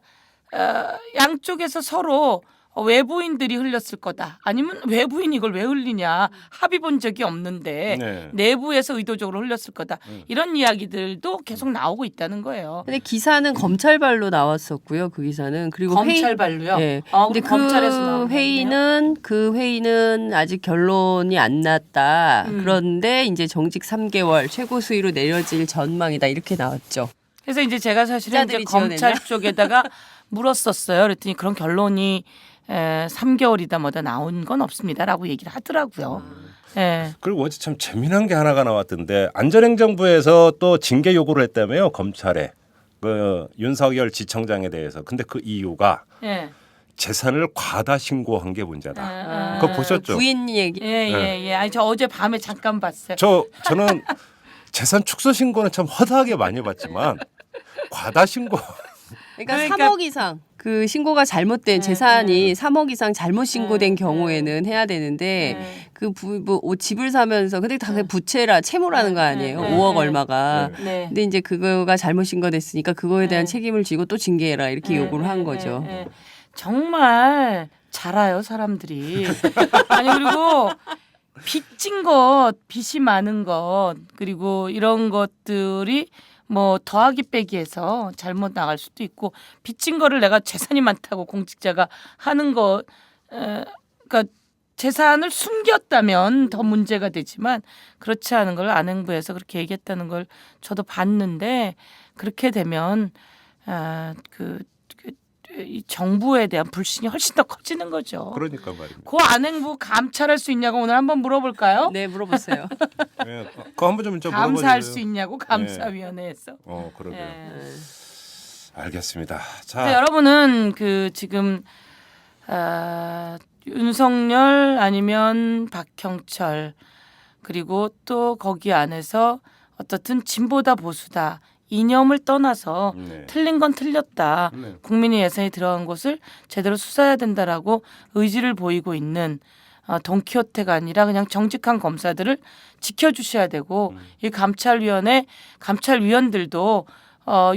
G: 양쪽에서 서로 외부인들이 흘렸을 거다. 아니면 외부인이 이걸 왜 흘리냐. 합의 본 적이 없는데
B: 네.
G: 내부에서 의도적으로 흘렸을 거다. 이런 이야기들도 계속 나오고 있다는 거예요.
H: 근데 기사는 검찰발로 나왔었고요. 그 기사는 그리고
G: 검찰발로요?
H: 네.
G: 근데
H: 근데
G: 검찰에서 나온
H: 그 회의는 아직 결론이 안 났다. 그런데 이제 정직 3개월 최고 수위로 내려질 전망이다. 이렇게 나왔죠.
G: 그래서 이제 제가 사실은 이제
H: 기자들이
G: 검찰
H: 지어냈나?
G: 쪽에다가 물었었어요. 그랬더니 그런 결론이 3개월이다 뭐다 나온 건 없습니다라고 얘기를 하더라고요. 예.
B: 그리고 어제 참 재미난 게 하나가 나왔던데 안전행정부에서 또 징계 요구를 했다며요. 검찰에 그 윤석열 지청장에 대해서. 근데 그 이유가
G: 예.
B: 재산을 과다 신고한 게 문제다.
G: 아,
B: 그거 보셨죠?
H: 부인 얘기.
G: 예. 아니 저 어제 밤에 잠깐 봤어요.
B: 저는 재산 축소 신고는 참 허다하게 많이 봤지만 과다 신고.
H: 그러니까 3억 이상 그 신고가 잘못된 재산이 3억 이상 잘못 신고된 경우에는 해야 되는데 그 집을 사면서 근데 다 부채라 채무라는 거 아니에요. 5억 얼마가.
G: 네.
H: 근데 이제 그거가 잘못 신고됐으니까 그거에 대한 책임을 지고 또 징계해라 이렇게 요구를 한 거죠.
G: 정말 잘 알아요 사람들이. 아니 그리고 빚진 것, 빚이 많은 것 그리고 이런 것들이 뭐 더하기 빼기해서 잘못 나갈 수도 있고 빚진 거를 내가 재산이 많다고 공직자가 하는 거 그러니까 재산을 숨겼다면 더 문제가 되지만 그렇지 않은 걸 안행부에서 그렇게 얘기했다는 걸 저도 봤는데 그렇게 되면 이 정부에 대한 불신이 훨씬 더 커지는 거죠.
B: 그러니까 말입니다.
G: 그 안행부 감찰할 수 있냐고 오늘 한번 물어볼까요?
H: 네, 물어보세요.
B: 네, 그거 한번 좀
G: 감사할
B: 물어봐주세요.
G: 수 있냐고 감사위원회에서.
B: 그러게요.
G: 예.
B: 알겠습니다.
G: 그래서
B: 자,
G: 여러분은 그 지금 윤석열 아니면 박형철 그리고 또 거기 안에서 어떻든 진보다 보수다 이념을 떠나서
B: 네.
G: 틀린 건 틀렸다.
B: 네.
G: 국민의 예산이 들어간 곳을 제대로 수사해야 된다라고 의지를 보이고 있는 돈키호테가 아니라 그냥 정직한 검사들을 지켜주셔야 되고 이 감찰위원들도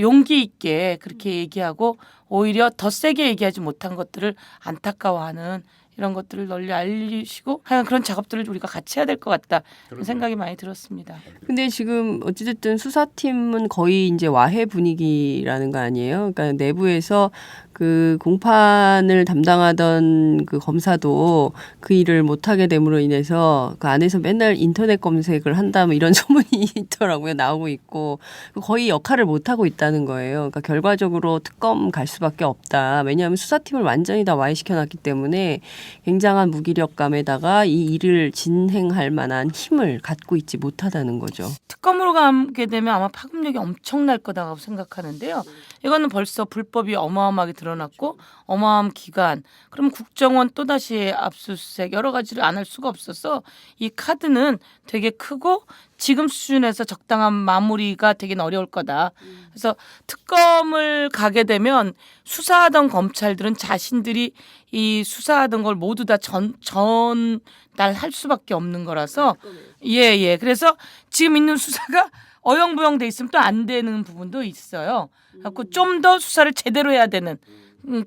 G: 용기 있게 그렇게 얘기하고 오히려 더 세게 얘기하지 못한 것들을 안타까워하는 이런 것들을 널리 알리시고 하여간 그런 작업들을 우리가 같이 해야 될 것 같다 그런 생각이 많이 들었습니다.
H: 근데 지금 어찌됐든 수사팀은 거의 이제 와해 분위기라는 거 아니에요? 그러니까 내부에서 그 공판을 담당하던 그 검사도 그 일을 못하게 됨으로 인해서 그 안에서 맨날 인터넷 검색을 한다 뭐 이런 소문이 있더라고요. 나오고 있고 거의 역할을 못하고 있다는 거예요. 그러니까 결과적으로 특검 갈 수밖에 없다. 왜냐하면 수사팀을 완전히 다 와해시켜놨기 때문에 굉장한 무기력감에다가 이 일을 진행할 만한 힘을 갖고 있지 못하다는 거죠.
G: 특검으로 가게 되면 아마 파급력이 엄청날 거다라고 생각하는데요. 이거는 벌써 불법이 어마어마하게 드러났고 어마어마한 기간. 그럼 국정원 또다시 압수수색 여러 가지를 안 할 수가 없어서 이 카드는 되게 크고 지금 수준에서 적당한 마무리가 되긴 어려울 거다. 그래서 특검을 가게 되면 수사하던 검찰들은 자신들이 이 수사하던 걸 모두 다 전달할 수밖에 없는 거라서 예. 그래서 지금 있는 수사가 어영부영 돼 있으면 또 안 되는 부분도 있어요. 그래서 좀 더 수사를 제대로 해야 되는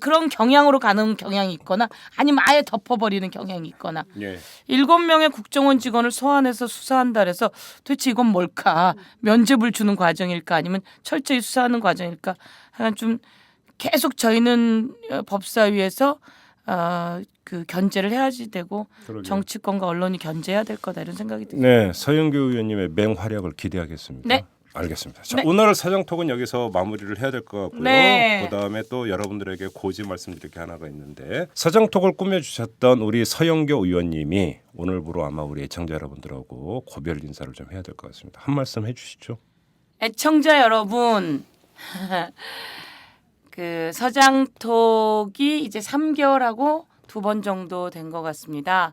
G: 그런 경향으로 가는 경향이 있거나 아니면 아예 덮어버리는 경향이 있거나
B: 예.
G: 7명의 국정원 직원을 소환해서 수사한다 그래서 도대체 이건 뭘까? 면죄부를 주는 과정일까? 아니면 철저히 수사하는 과정일까? 하여간 좀 계속 저희는 법사위에서 그 견제를 해야지 되고
B: 그러게요.
G: 정치권과 언론이 견제해야 될 거다 이런 생각이 듭니다.
B: 네, 서영교 의원님의 맹활약을 기대하겠습니다.
G: 네.
B: 알겠습니다. 자,
G: 네.
B: 오늘 사정톡은 여기서 마무리를 해야 될 것 같고요.
G: 네.
B: 그다음에 또 여러분들에게 고지 말씀드릴 게 하나가 있는데 사정톡을 꾸며주셨던 우리 서영교 의원님이 오늘부로 아마 우리 애청자 여러분들하고 고별 인사를 좀 해야 될 것 같습니다. 한 말씀 해주시죠.
G: 애청자 여러분, 그 서장톡이 이제 3개월하고 2번 정도 된 것 같습니다.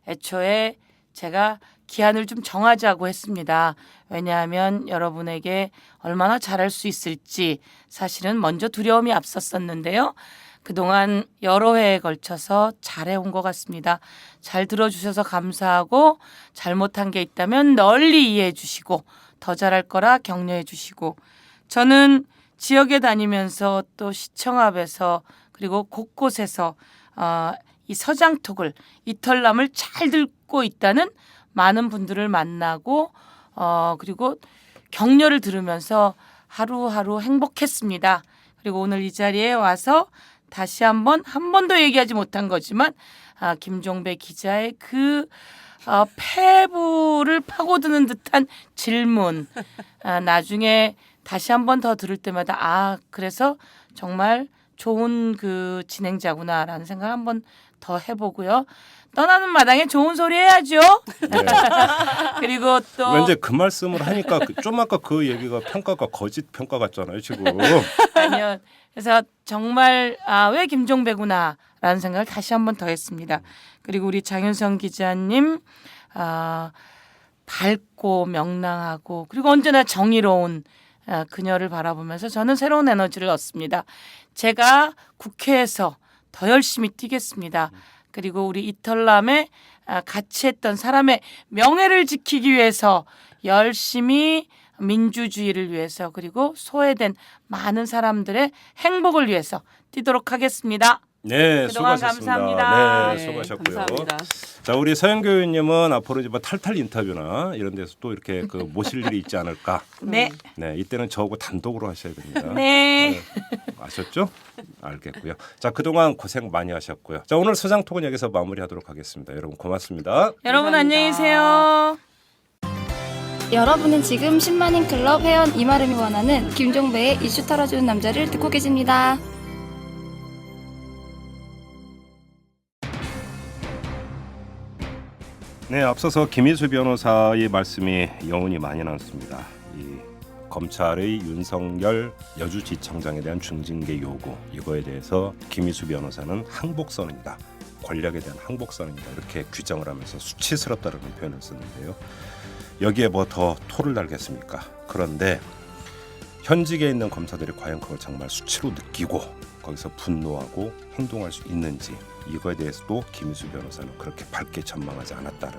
G: 애초에 제가 기한을 좀 정하자고 했습니다. 왜냐하면 여러분에게 얼마나 잘할 수 있을지 사실은 먼저 두려움이 앞섰었는데요. 그동안 여러 회에 걸쳐서 잘해온 것 같습니다. 잘 들어주셔서 감사하고 잘못한 게 있다면 널리 이해해 주시고 더 잘할 거라 격려해 주시고 저는 지역에 다니면서 또 시청 앞에서 그리고 곳곳에서 이 서장톡을 이털남을 잘 듣고 있다는 많은 분들을 만나고 그리고 격려를 들으면서 하루하루 행복했습니다. 그리고 오늘 이 자리에 와서 다시 한 번도 얘기하지 못한 거지만 김종배 기자의 그 폐부를 파고드는 듯한 질문 나중에 다시 한 번 더 들을 때마다 그래서 정말 좋은 그 진행자구나라는 생각을 한 번 더 해보고요. 떠나는 마당에 좋은 소리 해야죠.
B: 네.
G: 그리고 또
B: 왠지 그 말씀을 하니까 좀 아까 그 얘기가 평가가 거짓 평가 같잖아요 지금.
G: 아니요. 그래서 정말 왜 김종배구나라는 생각을 다시 한 번 더 했습니다. 그리고 우리 장윤성 기자님 밝고 명랑하고 그리고 언제나 정의로운 그녀를 바라보면서 저는 새로운 에너지를 얻습니다. 제가 국회에서 더 열심히 뛰겠습니다. 그리고 우리 이털남에 같이 했던 사람의 명예를 지키기 위해서 열심히 민주주의를 위해서 그리고 소외된 많은 사람들의 행복을 위해서 뛰도록 하겠습니다.
B: 네,
G: 그동안
B: 수고하셨습니다.
G: 감사합니다.
B: 네, 수고하셨고요.
H: 감사합니다.
B: 자, 우리 서영교 의원님은 앞으로 이제 뭐 탈탈 인터뷰나 이런 데서 또 이렇게 그 모실 일이 있지 않을까.
G: 네.
B: 네, 이때는 저하고 단독으로 하셔야 됩니다.
G: 네.
B: 아셨죠? 알겠고요. 자, 그동안 고생 많이 하셨고요. 자, 오늘 서장톡은 여기서 마무리하도록 하겠습니다. 여러분 고맙습니다.
G: 여러분 안녕히 계세요.
I: 여러분은 지금 10만인 클럽 회원 이마름이 원하는 김종배의 이슈 털어주는 남자를 듣고 계십니다.
B: 네, 앞서서 김희수 변호사의 말씀이 여운이 많이 남습니다. 이 검찰의 윤석열 여주지청장에 대한 중징계 요구 이거에 대해서 김희수 변호사는 항복선언이다. 권력에 대한 항복선언이다. 이렇게 규정을 하면서 수치스럽다는 표현을 썼는데요. 여기에 뭐 더 토를 달겠습니까? 그런데 현직에 있는 검사들이 과연 그걸 정말 수치로 느끼고 거기서 분노하고 행동할 수 있는지 이거에 대해서도 김희수 변호사는 그렇게 밝게 전망하지 않았다는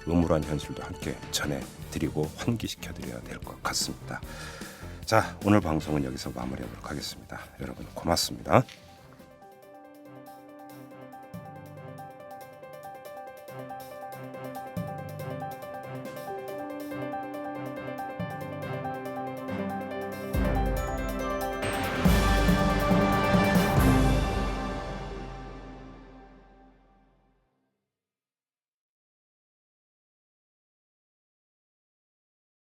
B: 음울한 현실도 함께 전해드리고 환기시켜드려야 될 것 같습니다. 자, 오늘 방송은 여기서 마무리하도록 하겠습니다. 여러분 고맙습니다.